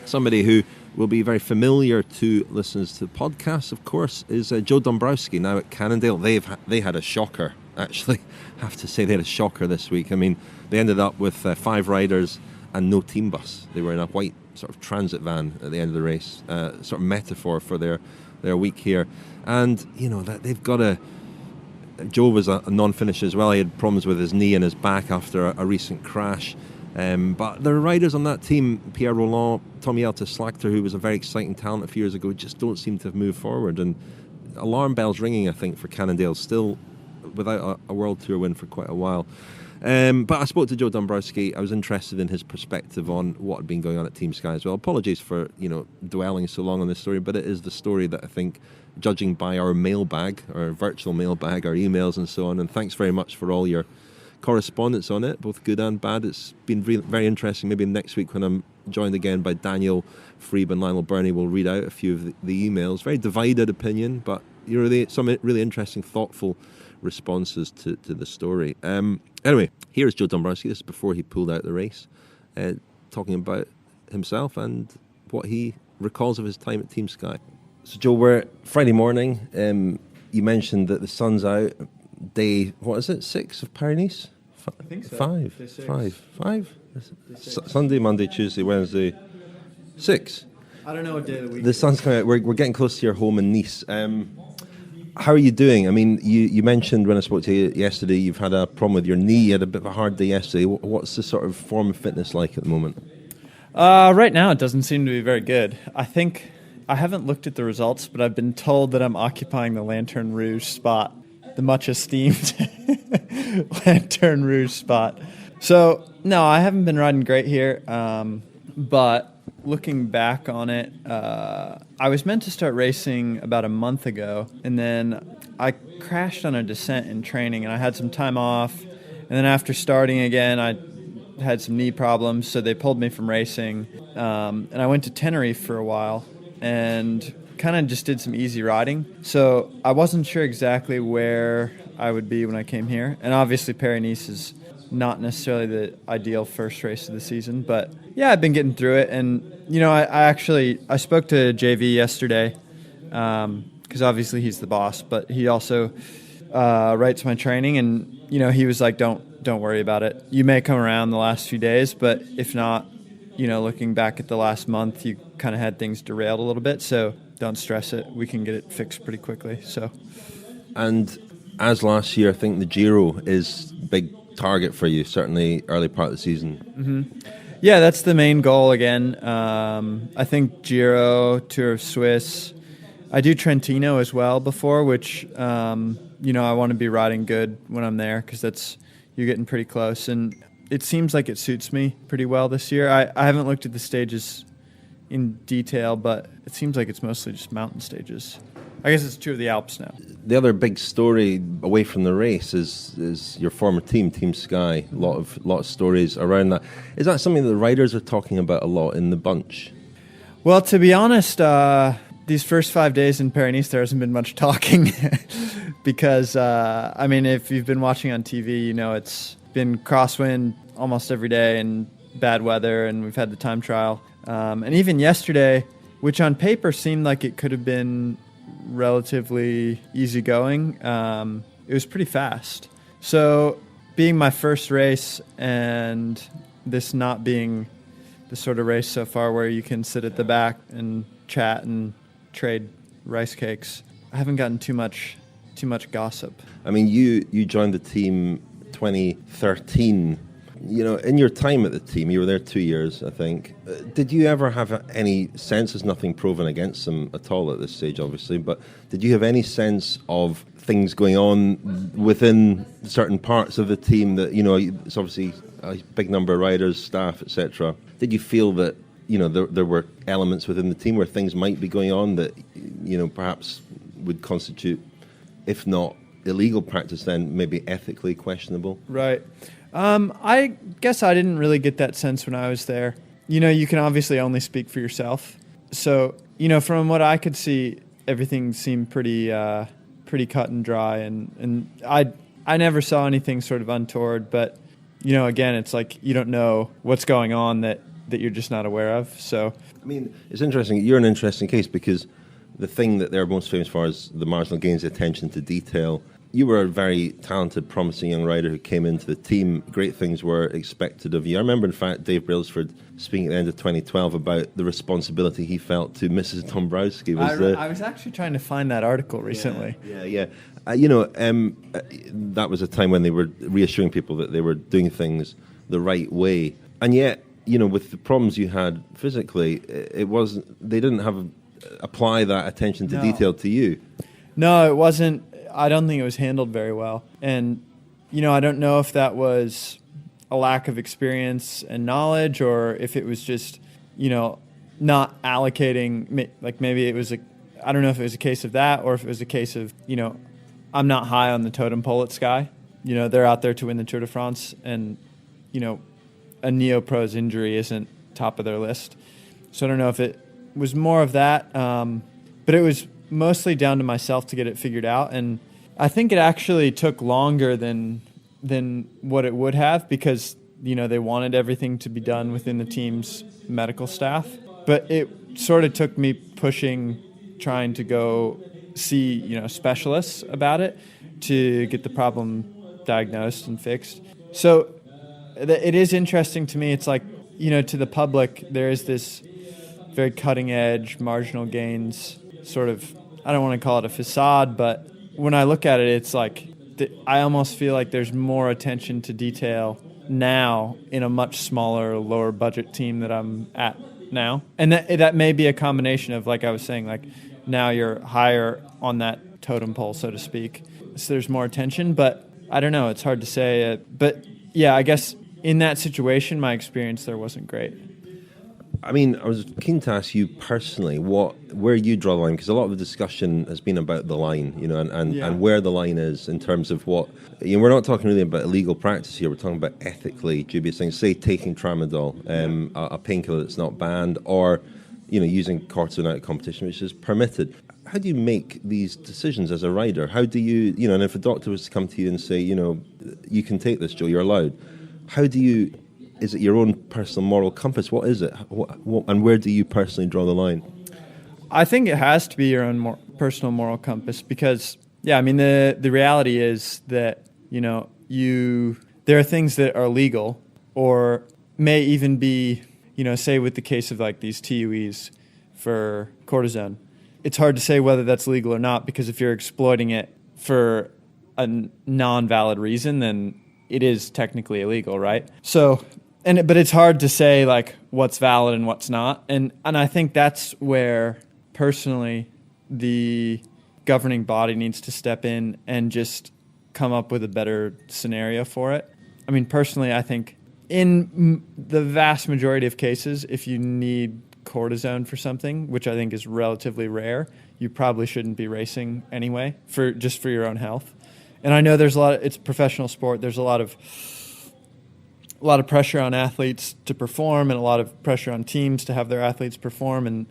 S2: somebody who will be very familiar to listeners to the podcast, of course, is Joe Dombrowski, now at Cannondale. They had a shocker, actually. I have to say they had a shocker this week. I mean, they ended up with 5 riders and no team bus. They were in a white sort of transit van at the end of the race, sort of metaphor for their week here. And, that they've got to Joe was a non-finisher as well. He had problems with his knee and his back after a recent crash. But the riders on that team, Pierre Rolland, Tommy Slagter, who was a very exciting talent a few years ago, just don't seem to have moved forward. And alarm bells ringing, I think, for Cannondale, still without a World Tour win for quite a while. But I spoke to Joe Dombrowski. I was interested in his perspective on what had been going on at Team Sky as well. Apologies for dwelling so long on this story, but it is the story that I think, judging by our mailbag, our virtual mailbag, our emails and so on, and thanks very much for all your correspondence on it, both good and bad. It's been very interesting. Maybe next week when I'm joined again by Daniel Friebe and Lionel Burney, we'll read out a few of the emails. Very divided opinion, but some really interesting, thoughtful responses to the story. Anyway, here's Joe Dombrowski. This is before he pulled out the race, talking about himself and what he recalls of his time at Team Sky. So Joe, we're Friday morning. You mentioned that the sun's out. Day, what is it, 6 of Paris-Nice?
S9: I think so.
S2: Five? Sunday, Monday, Tuesday, Wednesday, 6.
S9: I don't know what day of the week.
S2: The sun's coming out. We're getting close to your home in Nice. How are you doing? I mean, you mentioned when I spoke to you yesterday, you've had a problem with your knee. You had a bit of a hard day yesterday. What's the sort of form of fitness like at the moment?
S9: Right now, it doesn't seem to be very good. I think, I haven't looked at the results, but I've been told that I'm occupying the Lanterne Rouge spot, the much esteemed Lanterne Rouge spot. So, no, I haven't been riding great here, but looking back on it, I was meant to start racing about a month ago, and then I crashed on a descent in training, and I had some time off, and then after starting again, I had some knee problems, so they pulled me from racing, and I went to Tenerife for a while, and kind of just did some easy riding. So I wasn't sure exactly where I would be when I came here. And obviously Paris-Nice is not necessarily the ideal first race of the season. But yeah, I've been getting through it. And, I spoke to JV yesterday because obviously he's the boss. But he also writes my training. And, he was like, don't worry about it. You may come around the last few days, but if not, looking back at the last month, you kind of had things derailed a little bit. So don't stress it. We can get it fixed pretty quickly. So,
S2: and as last year, I think the Giro is a big target for you, certainly early part of the season.
S9: Mm-hmm. Yeah, that's the main goal again. I think Giro, Tour of Swiss. I do Trentino as well before, which, I want to be riding good when I'm there because you're getting pretty close. And it seems like it suits me pretty well this year. I haven't looked at the stages in detail, but it seems like it's mostly just mountain stages. I guess it's Tour of the Alps now.
S2: The other big story away from the race is your former team, Team Sky. A lot of stories around that. Is that something that the riders are talking about a lot in the bunch?
S9: Well, to be honest, these first 5 days in Paris-Nice, there hasn't been much talking because, if you've been watching on TV, it's been crosswind almost every day and bad weather, and we've had the time trial. And even yesterday, which on paper seemed like it could have been relatively easygoing, it was pretty fast. So being my first race and this not being the sort of race so far where you can sit at the back and chat and trade rice cakes, I haven't gotten too much gossip.
S2: I mean, you joined the team 2013. In your time at the team, you were there 2 years, I think. Did you ever have any sense, there's nothing proven against them at all at this stage, obviously, but did you have any sense of things going on within certain parts of the team that, it's obviously a big number of riders, staff, etc. Did you feel that, there were elements within the team where things might be going on that, perhaps would constitute, if not illegal practice, then maybe ethically questionable?
S9: Right. I guess I didn't really get that sense when I was there. You can obviously only speak for yourself. So, from what I could see, everything seemed pretty cut and dry. And I never saw anything sort of untoward. But, again, it's like you don't know what's going on that you're just not aware of. So,
S2: I mean, it's interesting. You're an interesting case because the thing that they're most famous for is the marginal gains, the attention to detail. you were a very talented, promising young rider who came into the team. Great things were expected of you. I remember, in fact, Dave Brailsford speaking at the end of 2012 about the responsibility he felt to Mrs. Dombrowski.
S9: I was actually trying to find that article recently.
S2: Yeah. That was a time when they were reassuring people that they were doing things the right way. And yet, with the problems you had physically, they didn't apply that attention to detail to you.
S9: No, it wasn't. I don't think it was handled very well. And, I don't know if that was a lack of experience and knowledge, or if it was just, not allocating, like maybe it was I don't know if it was a case of that, or if it was a case of, I'm not high on the totem pole at Sky. They're out there to win the Tour de France, and, a neopro's injury isn't top of their list. So I don't know if it was more of that, but it was mostly down to myself to get it figured out. And I think it actually took longer than what it would have, because they wanted everything to be done within the team's medical staff. But it sort of took me trying to go see specialists about it to get the problem diagnosed and fixed. So it is interesting to me. It's like, to the public, there is this very cutting edge, marginal gains sort of, I don't want to call it a facade, but when I look at it, it's like I almost feel like there's more attention to detail now in a much smaller, lower budget team that I'm at now. And that may be a combination of, like I was saying, like now you're higher on that totem pole, so to speak. So there's more attention, but I don't know. It's hard to say. But yeah, I guess in that situation, my experience there wasn't great.
S2: I mean, I was keen to ask you personally where you draw the line, because a lot of the discussion has been about the line, and where the line is in terms of what, we're not talking really about illegal practice here. We're talking about ethically dubious things, say taking tramadol, a painkiller that's not banned, or, using cortisone out of competition, which is permitted. How do you make these decisions as a rider? How do you, and if a doctor was to come to you and say, you can take this, Joe, you're allowed. How do you... Is it your own personal moral compass? What is it? And where do you personally draw the line?
S9: I think it has to be your own personal moral compass, because, the reality is that, there are things that are legal, or may even be, say with the case of like these TUEs for cortisone. It's hard to say whether that's legal or not, because if you're exploiting it for a non-valid reason, then it is technically illegal, right? So... But it's hard to say like what's valid and what's not, and I think that's where personally the governing body needs to step in and just come up with a better scenario for it. I mean, personally, I think in the vast majority of cases, if you need cortisone for something, which I think is relatively rare, you probably shouldn't be racing anyway, for your own health. And I know there's it's professional sport. There's a lot of pressure on athletes to perform, and a lot of pressure on teams to have their athletes perform.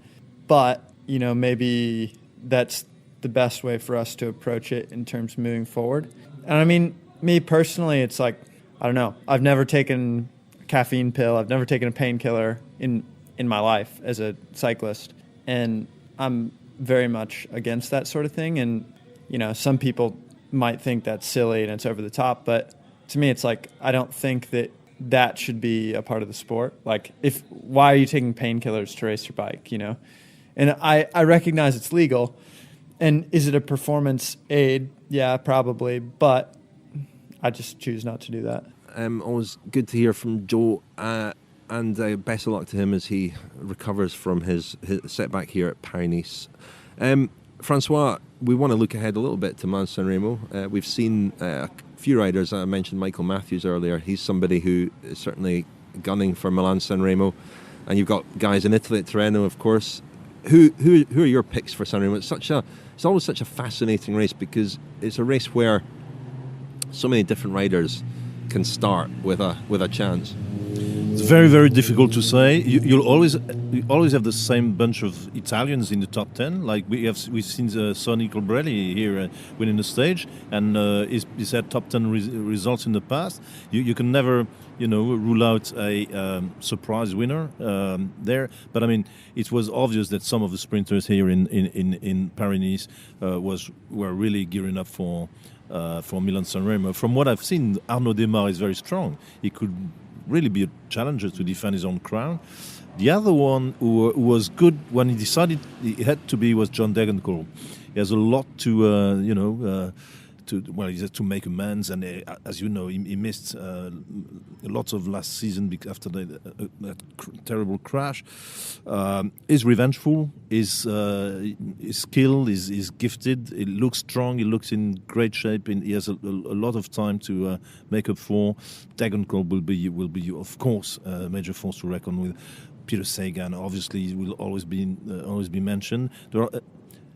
S9: But maybe that's the best way for us to approach it in terms of moving forward. And I mean, me personally, it's like, I don't know. I've never taken a caffeine pill. I've never taken a painkiller in my life as a cyclist. And I'm very much against that sort of thing. And, some people might think that's silly and it's over the top. But to me, it's like, I don't think that should be a part of the sport. Like, why are you taking painkillers to race your bike, And I recognize it's legal. And is it a performance aid? Yeah, probably. But I just choose not to do that.
S2: Always good to hear from Joe. And best of luck to him as he recovers from his setback here at Paris-Nice. Francois, we want to look ahead a little bit to Milan-San Remo. We've seen a few riders. I mentioned Michael Matthews earlier. He's somebody who is certainly gunning for Milan-San Remo. And you've got guys in Italy at Tirreno, of course. Who are your picks for San Remo? It's always such a fascinating race, because it's a race where so many different riders can start with a chance.
S4: It's very, very difficult to say. You always have the same bunch of Italians in the top 10. Like we've seen Sonny Colbrelli here winning the stage, and he's had top 10 results in the past. You can never, rule out a surprise winner there. But I mean, it was obvious that some of the sprinters here in Paris-Nice were really gearing up for Milan-San Remo. From what I've seen, Arnaud Démare is very strong. He could really be a challenger to defend his own crown. The other one who was good when he decided he had to be was John Degenkolb. He has a lot to he has to make amends, and as you know, he missed lots of last season after that terrible crash. He's revengeful, he's skilled, he's gifted, he looks strong, he looks in great shape, and he has a lot of time to make up for. Degenkolb will be of course a major force to reckon with. Peter Sagan obviously will always be mentioned. There are.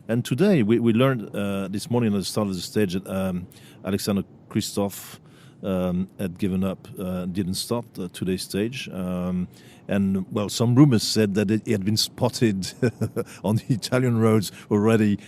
S4: And today we learned this morning at the start of the stage that Alexander Kristoff had given up, didn't start today's stage. And some rumors said that he had been spotted on the Italian roads already,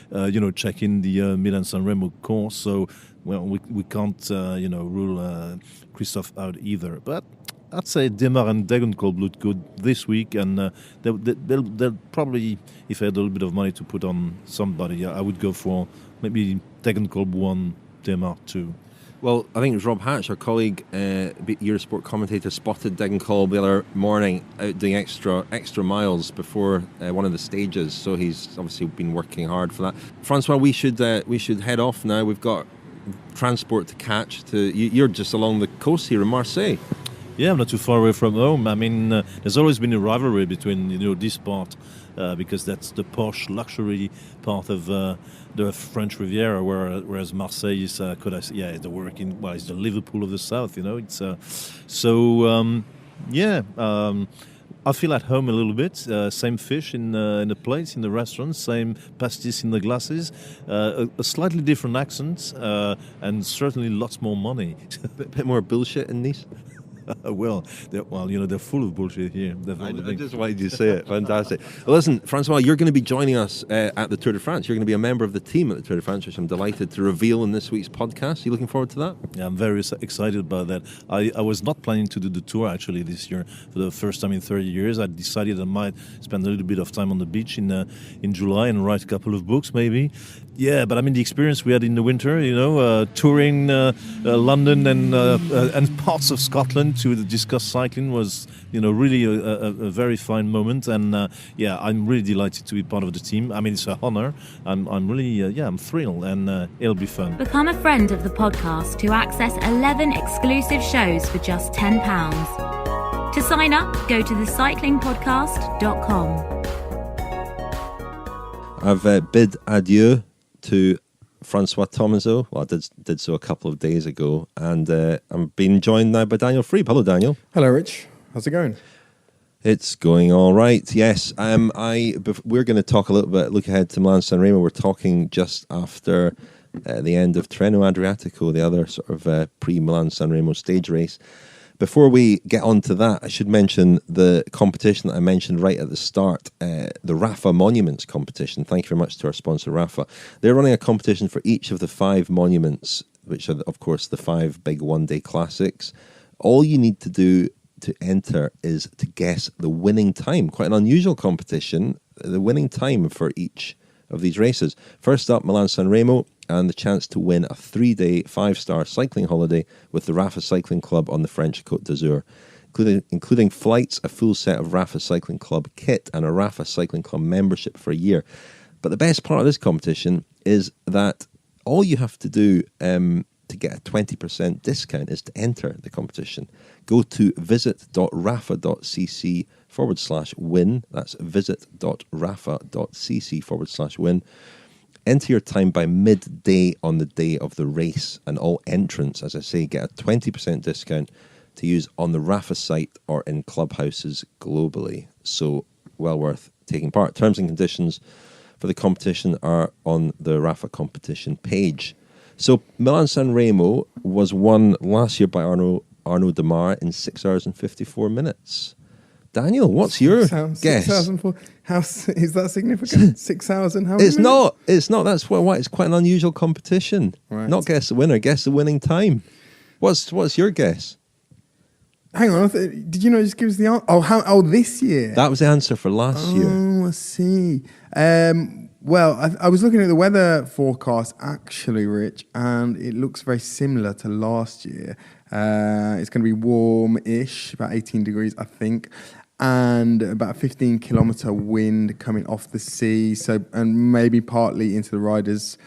S4: checking the Milan-San Remo course. So, we can't, rule Kristoff out either. But I'd say Démare and Degenkolb looked good this week, and they'll probably, if I had a little bit of money to put on somebody, I would go for maybe Degenkolb 1, Démare 2.
S2: Well, I think it was Rob Hatch, our colleague, Eurosport commentator, spotted Degenkolb the other morning out doing extra miles before one of the stages. So he's obviously been working hard for that. Francois, we should head off now. We've got transport to catch. You're just along the coast here in Marseille.
S4: Yeah, I'm not too far away from home. I mean, there's always been a rivalry between this part because that's the posh luxury part of the French Riviera, whereas Marseille is, it's the Liverpool of the South. It's I feel at home a little bit. Same fish in the plates, in the restaurants, same pastis in the glasses, a slightly different accent, and certainly lots more money.
S2: A bit more bullshit in Nice.
S4: They're full of bullshit here.
S2: I just wanted you to say it. Fantastic. Well, listen, Francois, you're going to be joining us at the Tour de France. You're going to be a member of the team at the Tour de France, which I'm delighted to reveal in this week's podcast. Are you looking forward to that?
S4: Yeah, I'm very excited about that. I was not planning to do the Tour, actually, this year. For the first time in 30 years, I decided I might spend a little bit of time on the beach in July and write a couple of books, maybe. Yeah, but I mean, the experience we had in the winter, touring London and parts of Scotland to discuss cycling was, really a very fine moment. And I'm really delighted to be part of the team. I mean, it's an honor. I'm really, I'm thrilled, and it'll be fun.
S1: Become a friend of the podcast to access 11 exclusive shows for just £10. To sign up, go to thecyclingpodcast.com.
S2: I've bid adieu to François Thomazeau. Well, I did so a couple of days ago, and I'm being joined now by Daniel Friebe. Hello, Daniel.
S10: Hello, Rich. How's it going?
S2: It's going all right, yes. We're going to talk a little bit, look ahead to Milan-San Remo. We're talking just after the end of Tirreno Adriatico, the other sort of pre-Milan-San Remo stage race. Before we get on to that, I should mention the competition that I mentioned right at the start, the Rapha Monuments competition. Thank you very much to our sponsor, Rapha. They're running a competition for each of the 5 monuments, which are, of course, the 5 big one-day classics. All you need to do to enter is to guess the winning time. Quite an unusual competition, the winning time for each of these races. First up, Milan-San Remo, and the chance to win a 3-day, 5-star cycling holiday with the Rapha Cycling Club on the French Côte d'Azur, including flights, a full set of Rapha Cycling Club kit, and a Rapha Cycling Club membership for a year. But the best part of this competition is that all you have to do to get a 20% discount is to enter the competition. Go to visit.rapha.cc/win. That's visit.rapha.cc/win. Enter your time by midday on the day of the race, and all entrants, as I say, get a 20% discount to use on the Rapha site or in clubhouses globally. So, well worth taking part. Terms and conditions for the competition are on the Rapha competition page. So, Milan-San Remo was won last year by Arnaud Arnaud Démare in 6 hours and 54 minutes. Daniel, what's your guess?
S10: 6 hours and 4. How is that significant? 6 hours and how many
S2: It's
S10: minutes?
S2: not. It's not. That's why it's quite an unusual competition.
S10: Right.
S2: Not guess the winner, guess the winning time. What's your guess?
S10: Hang on, did you not just give us the answer? This year?
S2: That was the answer for last year.
S10: Oh, I see. Well, I was looking at the weather forecast, actually, Rich, and it looks very similar to last year. It's going to be warm-ish, about 18 degrees, I think, and about a 15-kilometre wind coming off the sea, and maybe partly into the riders'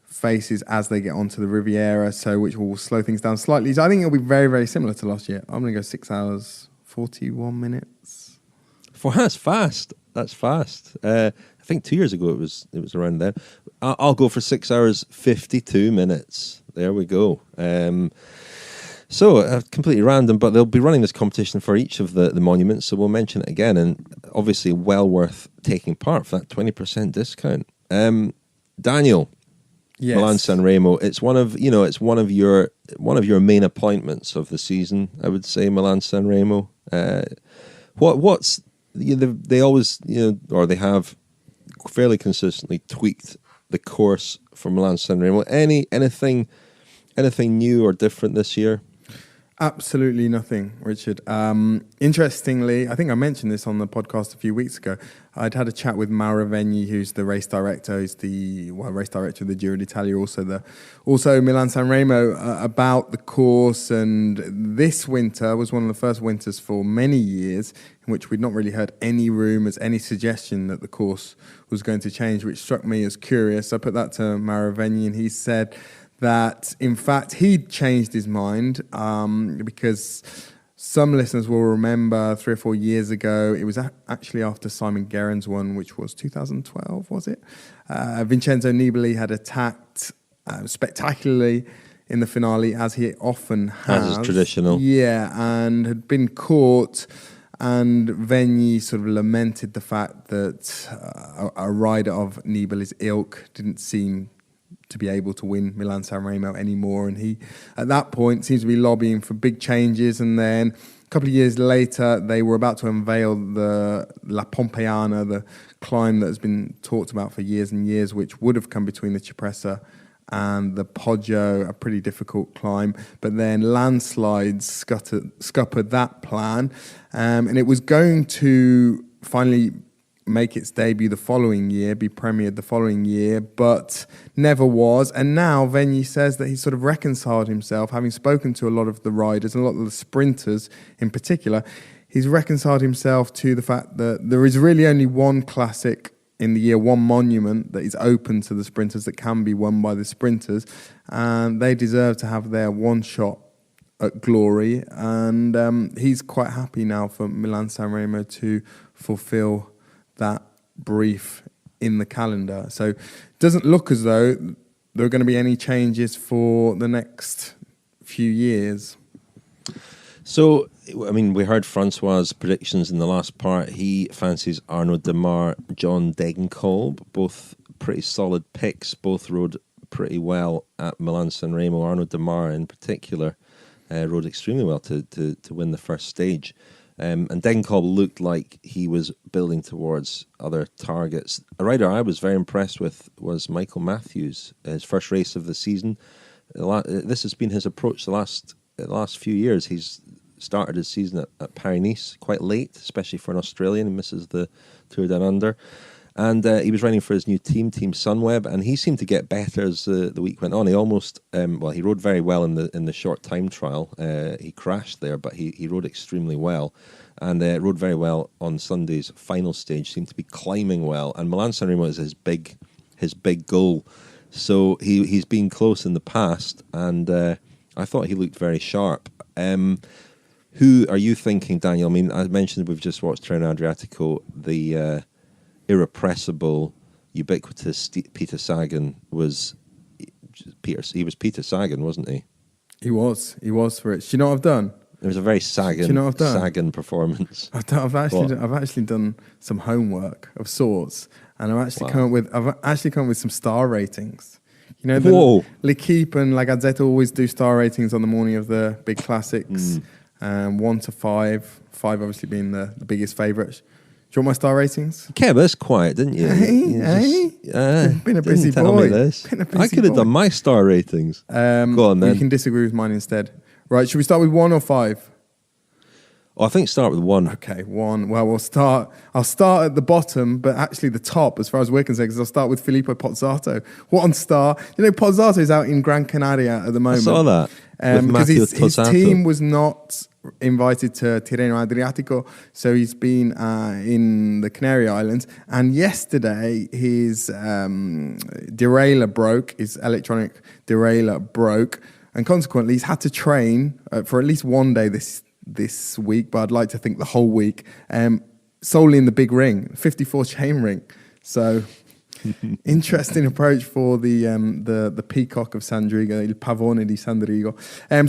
S10: faces as they get onto the Riviera, which will slow things down slightly. So I think it'll be very, very similar to last year. I'm going to go 6 hours, 41 minutes.
S2: That's fast. That's fast. I think 2 years ago it was around then. I'll go for 6 hours, 52 minutes. There we go. So completely random, but they'll be running this competition for each of the monuments, so we'll mention it again, and obviously well worth taking part for that 20% discount. Daniel,
S10: Yes.
S2: Milan-San Remo. It's one of your main appointments of the season, I would say. Milan-San Remo. They always or they have fairly consistently tweaked the course for Milan-San Remo. Anything new or different this year?
S10: Absolutely nothing, Richard. Interestingly, I think I mentioned this on the podcast a few weeks ago. I'd had a chat with Mauro Vegni, who's the race director, who's the race director of the Giro d'Italia, also Milan-San Remo, about the course. And this winter was one of the first winters for many years in which we'd not really heard any rumours, any suggestion that the course was going to change, which struck me as curious. I put that to Mauro Vegni, and he said that, in fact, he'd changed his mind because some listeners will remember 3 or 4 years ago, it was actually after Simon Guerin's one, which was 2012, was it? Vincenzo Nibali had attacked spectacularly in the finale, as he often has.
S2: As is traditional.
S10: Yeah, and had been caught, and Vegni sort of lamented the fact that a rider of Nibali's ilk didn't seem to be able to win Milan-San Remo anymore, and he at that point seems to be lobbying for big changes. And then a couple of years later they were about to unveil the La Pompeana, the climb that has been talked about for years and years, which would have come between the Cipressa and the Poggio, a pretty difficult climb, but then landslides scuppered that plan, and it was going to finally make its debut the following year, be premiered the following year, but never was. And now Vegni says that he's sort of reconciled himself, having spoken to a lot of the riders, and a lot of the sprinters in particular. He's reconciled himself to the fact that there is really only one classic in the year, one monument that is open to the sprinters, that can be won by the sprinters, and they deserve to have their one shot at glory. And he's quite happy now for Milan-San Remo to fulfill that brief in the calendar. So it doesn't look as though there are going to be any changes for the next few years.
S2: So, I mean, we heard Francois' predictions in the last part. He fancies Arnaud Démare, John Degenkolb, both pretty solid picks, both rode pretty well at Milan-San Remo. Arnaud Démare in particular rode extremely well to win the first stage. And Degenkolb looked like he was building towards other targets. A rider I was very impressed with was Michael Matthews, his first race of the season. This has been his approach the last few years. He's started his season at Paris-Nice quite late, especially for an Australian. He misses the Tour Down Under. And he was riding for his new team Sunweb, and he seemed to get better as the week went on. He almost, he rode very well in the short time trial. He crashed there, but he rode extremely well, and rode very well on Sunday's final stage. Seemed to be climbing well, and Milan-San Remo is his big goal. So he's been close in the past, and I thought he looked very sharp. Who are you thinking, Daniel? I mean, I mentioned we've just watched Tirreno Adriatico. The irrepressible, ubiquitous Peter Sagan was Peter. He was Peter Sagan, wasn't he?
S10: He was for it. Do you know what I've done?
S2: It was a very Sagan performance.
S10: I've actually done some homework of sorts, and I've actually come up with some star ratings. You know,
S2: Whoa.
S10: L'Equipe and La Gazzetta always do star ratings on the morning of the big classics. 1 to 5. 5 obviously being the biggest favourites. Do you want my star ratings?
S2: You kept this quiet, didn't you?
S10: Been a busy
S2: didn't tell
S10: boy.
S2: me this.
S10: Been a busy
S2: I could have
S10: boy.
S2: done my star ratings. Go on then.
S10: You can disagree with mine instead. Right, should we start with 1 or 5?
S2: I think start with 1.
S10: Okay, 1. Well, I'll start at the bottom, but actually the top, as far as we're concerned, because I'll start with Filippo Pozzato. 1 star. You know, Pozzato is out in Gran Canaria at the moment.
S2: I saw that. With
S10: Because
S2: Matteo
S10: his
S2: Tozzato.
S10: team was not invited to Tirreno Adriatico, so he's been in the Canary Islands. And yesterday, his derailleur broke, his electronic derailleur broke, and consequently, he's had to train for at least one day this week, but I'd like to think the whole week, solely in the big ring, 54 chain ring. So interesting approach for the peacock of Sandrigo, Il Pavone di Sandrigo.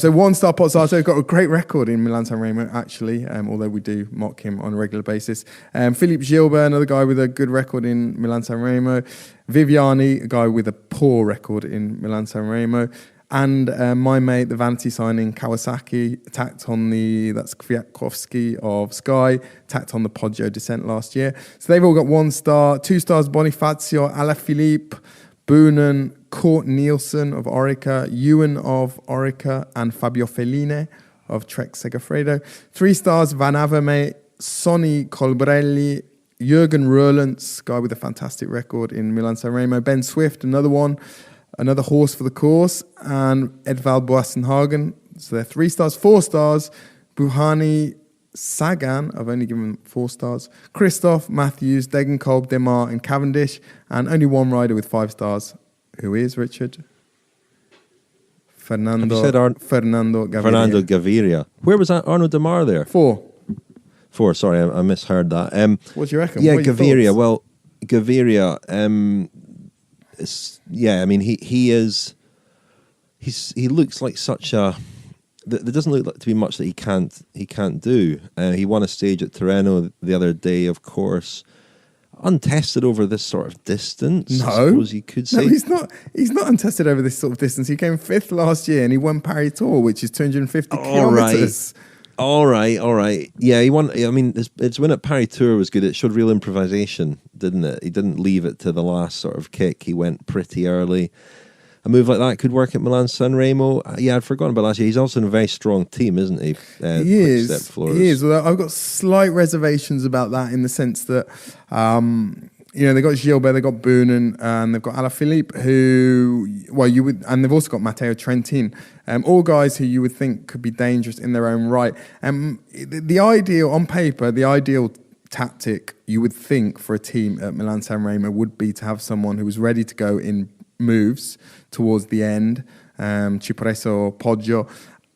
S10: So 1 star Pozzato, got a great record in Milan-San Remo, actually, although we do mock him on a regular basis. Philippe Gilbert, another guy with a good record in Milan-San Remo. Viviani, a guy with a poor record in Milan-San Remo. And my mate, the vanity signing, Kawasaki, tacked on that's Kwiatkowski of Sky, tacked on the Poggio descent last year. So they've all got 1 star. 2 stars, Bonifacio, Alaphilippe, Boonen, Court Nielsen of Orica, Ewan of Orica, and Fabio Felline of Trek Segafredo. 3 stars, Van Avermaet, Sonny Colbrelli, Jürgen Roelants, guy with a fantastic record in Milan-San Remo, Ben Swift, another horse for the course, and Edvald Boassenhagen. So they're 3 stars. 4 stars, Buhani Sagan. I've only given 4 stars. Christoph, Matthews, Degenkolb, Demar, and Cavendish. And only 1 rider with 5 stars. Who is, Richard? Fernando Gaviria.
S2: Fernando Gaviria. Where was that Arnaud Demar there?
S10: 4.
S2: 4, sorry, I misheard that.
S10: What do you reckon?
S2: Yeah,
S10: What are your
S2: Gaviria.
S10: thoughts?
S2: Well, Gaviria... I mean, he looks like such a. There doesn't look like to be much that he can't do. He won a stage at Tirreno the other day, of course, untested over this sort of distance.
S10: No,
S2: I suppose you could say.
S10: No, he's not untested over this sort of distance. He came 5th last year, and he won Paris Tour, which is 250 kilometers.
S2: All right. Yeah, he won. I mean, his win at Paris Tour was good. It showed real improvisation, didn't it? He didn't leave it to the last sort of kick. He went pretty early. A move like that could work at Milan-San Remo. Yeah, I'd forgotten about last year. He's also in a very strong team, isn't he?
S10: He is. He is. Well, I've got slight reservations about that in the sense that, they've got Gilbert, they've got Boonen, and they've got Alaphilippe, and they've also got Matteo Trentin. All guys who you would think could be dangerous in their own right. The ideal tactic you would think for a team at Milan-San Remo would be to have someone who was ready to go in moves towards the end, Cipressa or Poggio,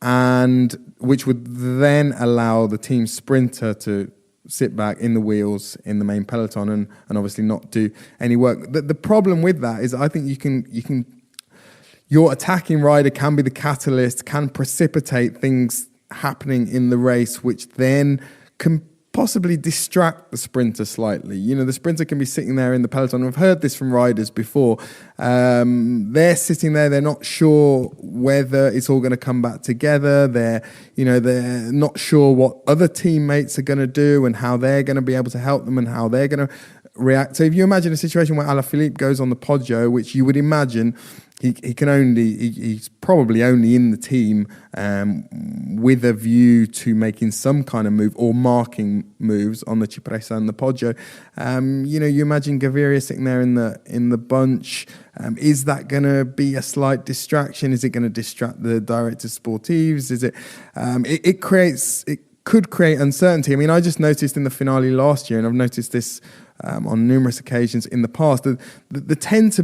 S10: and which would then allow the team sprinter to sit back in the wheels in the main peloton and obviously not do any work. The problem with that is I think you can your attacking rider can be the catalyst, can precipitate things happening in the race, which then can possibly distract the sprinter slightly. You know, the sprinter can be sitting there in the peloton. I've heard this from riders before. They're sitting there, they're not sure whether it's all going to come back together. They're not sure what other teammates are going to do and how they're going to be able to help them and how they're going to react. So if you imagine a situation where Alaphilippe goes on the Poggio, which you would imagine he's probably only in the team with a view to making some kind of move or marking moves on the Cipressa and the Poggio. You imagine Gaviria sitting there in the bunch. Is that going to be a slight distraction? Is it going to distract the directors sportifs? Is it? It could create uncertainty. I mean, I just noticed in the finale last year, and I've noticed this on numerous occasions in the past, that there tend to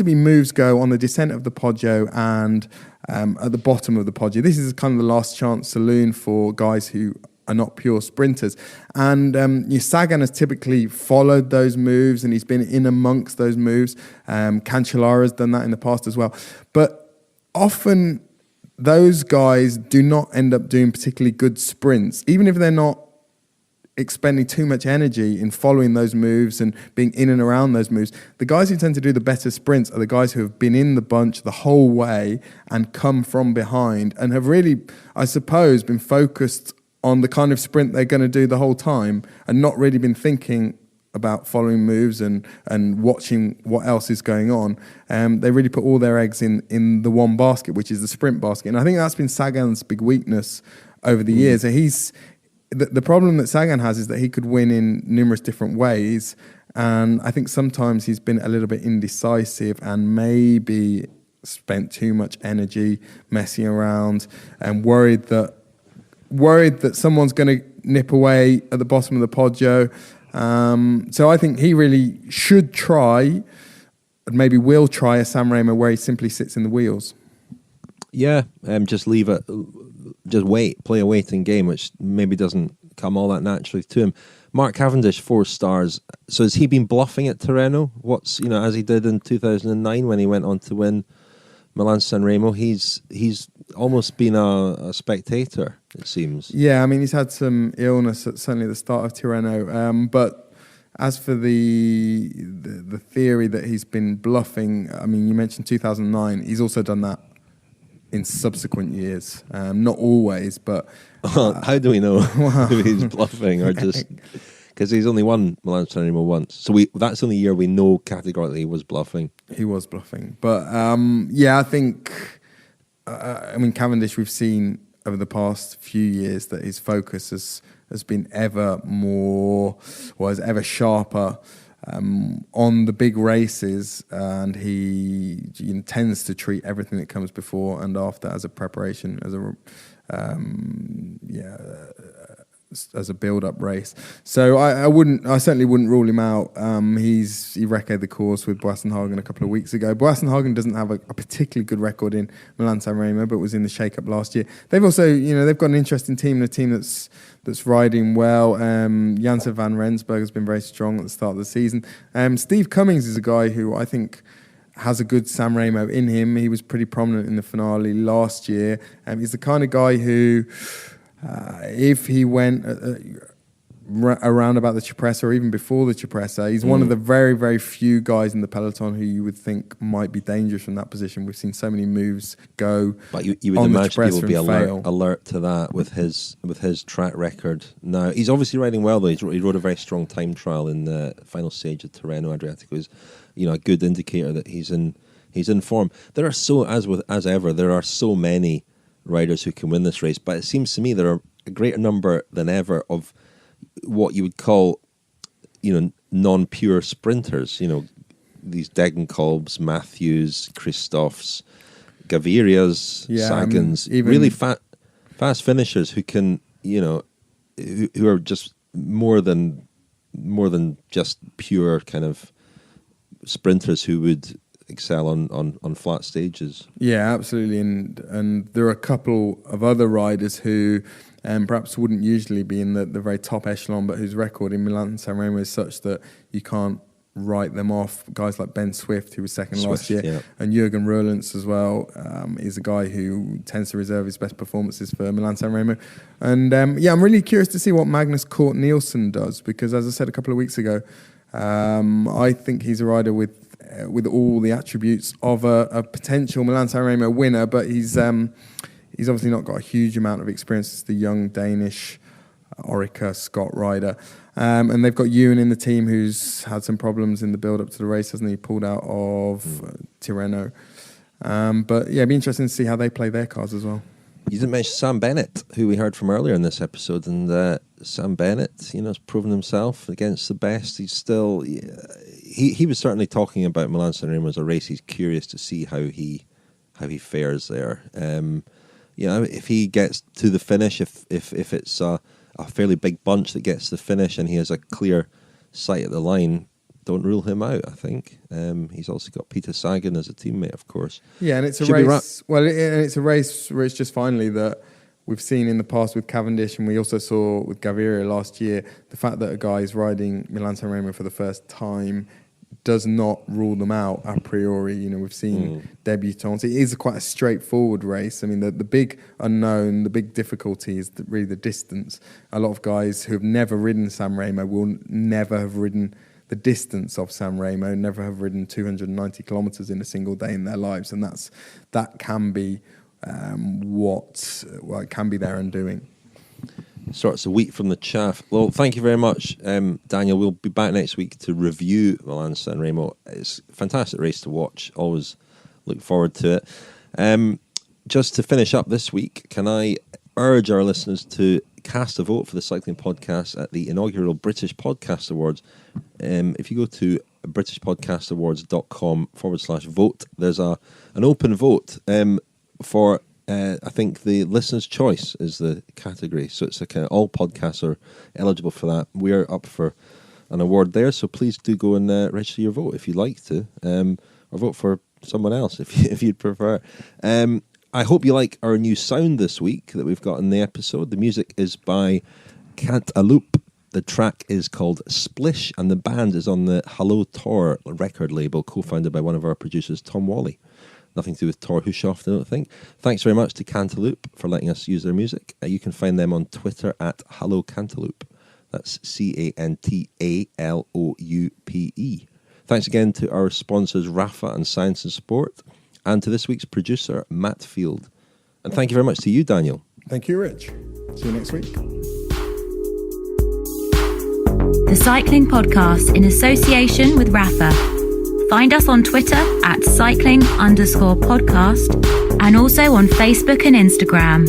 S10: be moves go on the descent of the Poggio and at the bottom of the Poggio. This is kind of the last chance saloon for guys who are not pure sprinters. And Sagan has typically followed those moves and he's been in amongst those moves. Cancellara's done that in the past as well. But often those guys do not end up doing particularly good sprints, even if they're not expending too much energy in following those moves and being in and around those moves. The guys who tend to do the better sprints are the guys who have been in the bunch the whole way and come from behind and have really, I suppose, been focused on the kind of sprint they're going to do the whole time and not really been thinking about following moves and watching what else is going on. They really put all their eggs in the one basket, which is the sprint basket. And I think that's been Sagan's big weakness over the years. The problem that Sagan has is that he could win in numerous different ways. And I think sometimes he's been a little bit indecisive and maybe spent too much energy messing around and worried that someone's going to nip away at the bottom of the Poggio. So I think he really should try, and maybe will try, a San Remo where he simply sits in the wheels.
S2: Yeah, just leave it, just play a waiting game, which maybe doesn't come all that naturally to him. Mark Cavendish, 4 stars. So has he been bluffing at Tirreno? As he did in 2009 when he went on to win Milan-San Remo? He's almost been a spectator, it seems.
S10: Yeah, I mean, he's had some illness certainly at the start of Tirreno. But as for the theory that he's been bluffing, I mean, you mentioned 2009. He's also done that in subsequent years. Not always, but...
S2: How do we know if he's bluffing or just... Because he's only won Milan-San Remo once. So that's the only year we know categorically he was bluffing. He was bluffing.
S10: But, I think... Cavendish, we've seen over the past few years that his focus has been ever sharper on the big races, and he tends to treat everything that comes before and after as a preparation, as a build-up race. So I certainly wouldn't rule him out. He wrecked the course with Bora-Hansgrohe a couple of weeks ago. Bora-Hansgrohe doesn't have a particularly good record in Milan-San Remo, but was in the shake-up last year. They've also, they've got an interesting team, a team that's riding well. Janssen van Rensburg has been very strong at the start of the season. Steve Cummings is a guy who I think has a good San Remo in him. He was pretty prominent in the finale last year. He's the kind of guy who... if he went around about the Cipressa or even before the Cipressa, he's one of the very, very few guys in the peloton who you would think might be dangerous from that position. We've seen so many moves go.
S2: But you would imagine he will be alert to that with his track record. Now he's obviously riding well though. He rode a very strong time trial in the final stage of Tirreno Adriatico. Is a good indicator that he's in form. There are there are so many riders who can win this race, but it seems to me there are a greater number than ever of what you would call, non-pure sprinters. These Degenkolbs, Matthews, Christophs, Gavirias, Sagans, really fast finishers who can, who are just more than just pure kind of sprinters who would excel on flat stages.
S10: Yeah, absolutely. And there are a couple of other riders who perhaps wouldn't usually be in the very top echelon, but whose record in Milan-San Remo is such that you can't write them off. Guys like Ben Swift, who was second last year, and Jürgen Roelandts as well, is a guy who tends to reserve his best performances for Milan-San Remo. And I'm really curious to see what Magnus Cort Nielsen does, because as I said a couple of weeks ago, I think he's a rider with all the attributes of a potential Milan-San Remo winner, but he's obviously not got a huge amount of experience as the young Danish Orica Scott rider. And they've got Ewan in the team who's had some problems in the build-up to the race, hasn't he? Pulled out of Tirreno. But it'd be interesting to see how they play their cards as well.
S2: You didn't mention Sam Bennett, who we heard from earlier in this episode, and Sam Bennett, has proven himself against the best. He's still... He was certainly talking about Milan-San Remo as a race. He's curious to see how he fares there. If he gets to the finish, if it's a fairly big bunch that gets to the finish and he has a clear sight at the line, don't rule him out, I think. He's also got Peter Sagan as a teammate, of course.
S10: Yeah, and it's a race. It's a race where it's just finally that we've seen in the past with Cavendish, and we also saw with Gaviria last year, the fact that a guy is riding Milan-San Remo for the first time does not rule them out a priori. You know, we've seen debutants. It is quite a straightforward race. I mean, the big unknown, the big difficulty is really the distance. A lot of guys who have never ridden San Remo will never have ridden the distance of San Remo, never have ridden 290 kilometres in a single day in their lives, and that can be it can be their undoing.
S2: Sorts of wheat from the chaff. Well, thank you very much, Daniel. We'll be back next week to review Milan-San Remo. It's a fantastic race to watch. Always look forward to it. Just to finish up this week, can I urge our listeners to cast a vote for the Cycling Podcast at the inaugural British Podcast Awards. If you go to britishpodcastawards.com/vote, there's an open vote for I think the listener's choice is the category. So it's a kind of all podcasts are eligible for that. We're up for an award there, so please do go and register your vote if you'd like to, or vote for someone else if you'd prefer. I hope you like our new sound this week that we've got in the episode. The music is by Cannondale-Drapac. The track is called Splish, and the band is on the Hello Tor record label, co-founded by one of our producers, Tom Wally. Nothing to do with Tor Hushoft, I don't think. Thanks very much to Cannondale-Drapac for letting us use their music. You can find them on Twitter at Hello Cannondale-Drapac. That's Cantaloupé. Thanks again to our sponsors, Rafa and Science and Sport, and to this week's producer, Matt Field. And thank you very much to you, Daniel.
S10: Thank you, Rich. See you next week.
S1: The Cycling Podcast in association with Rafa. Find us on Twitter at cycling_podcast and also on Facebook and Instagram.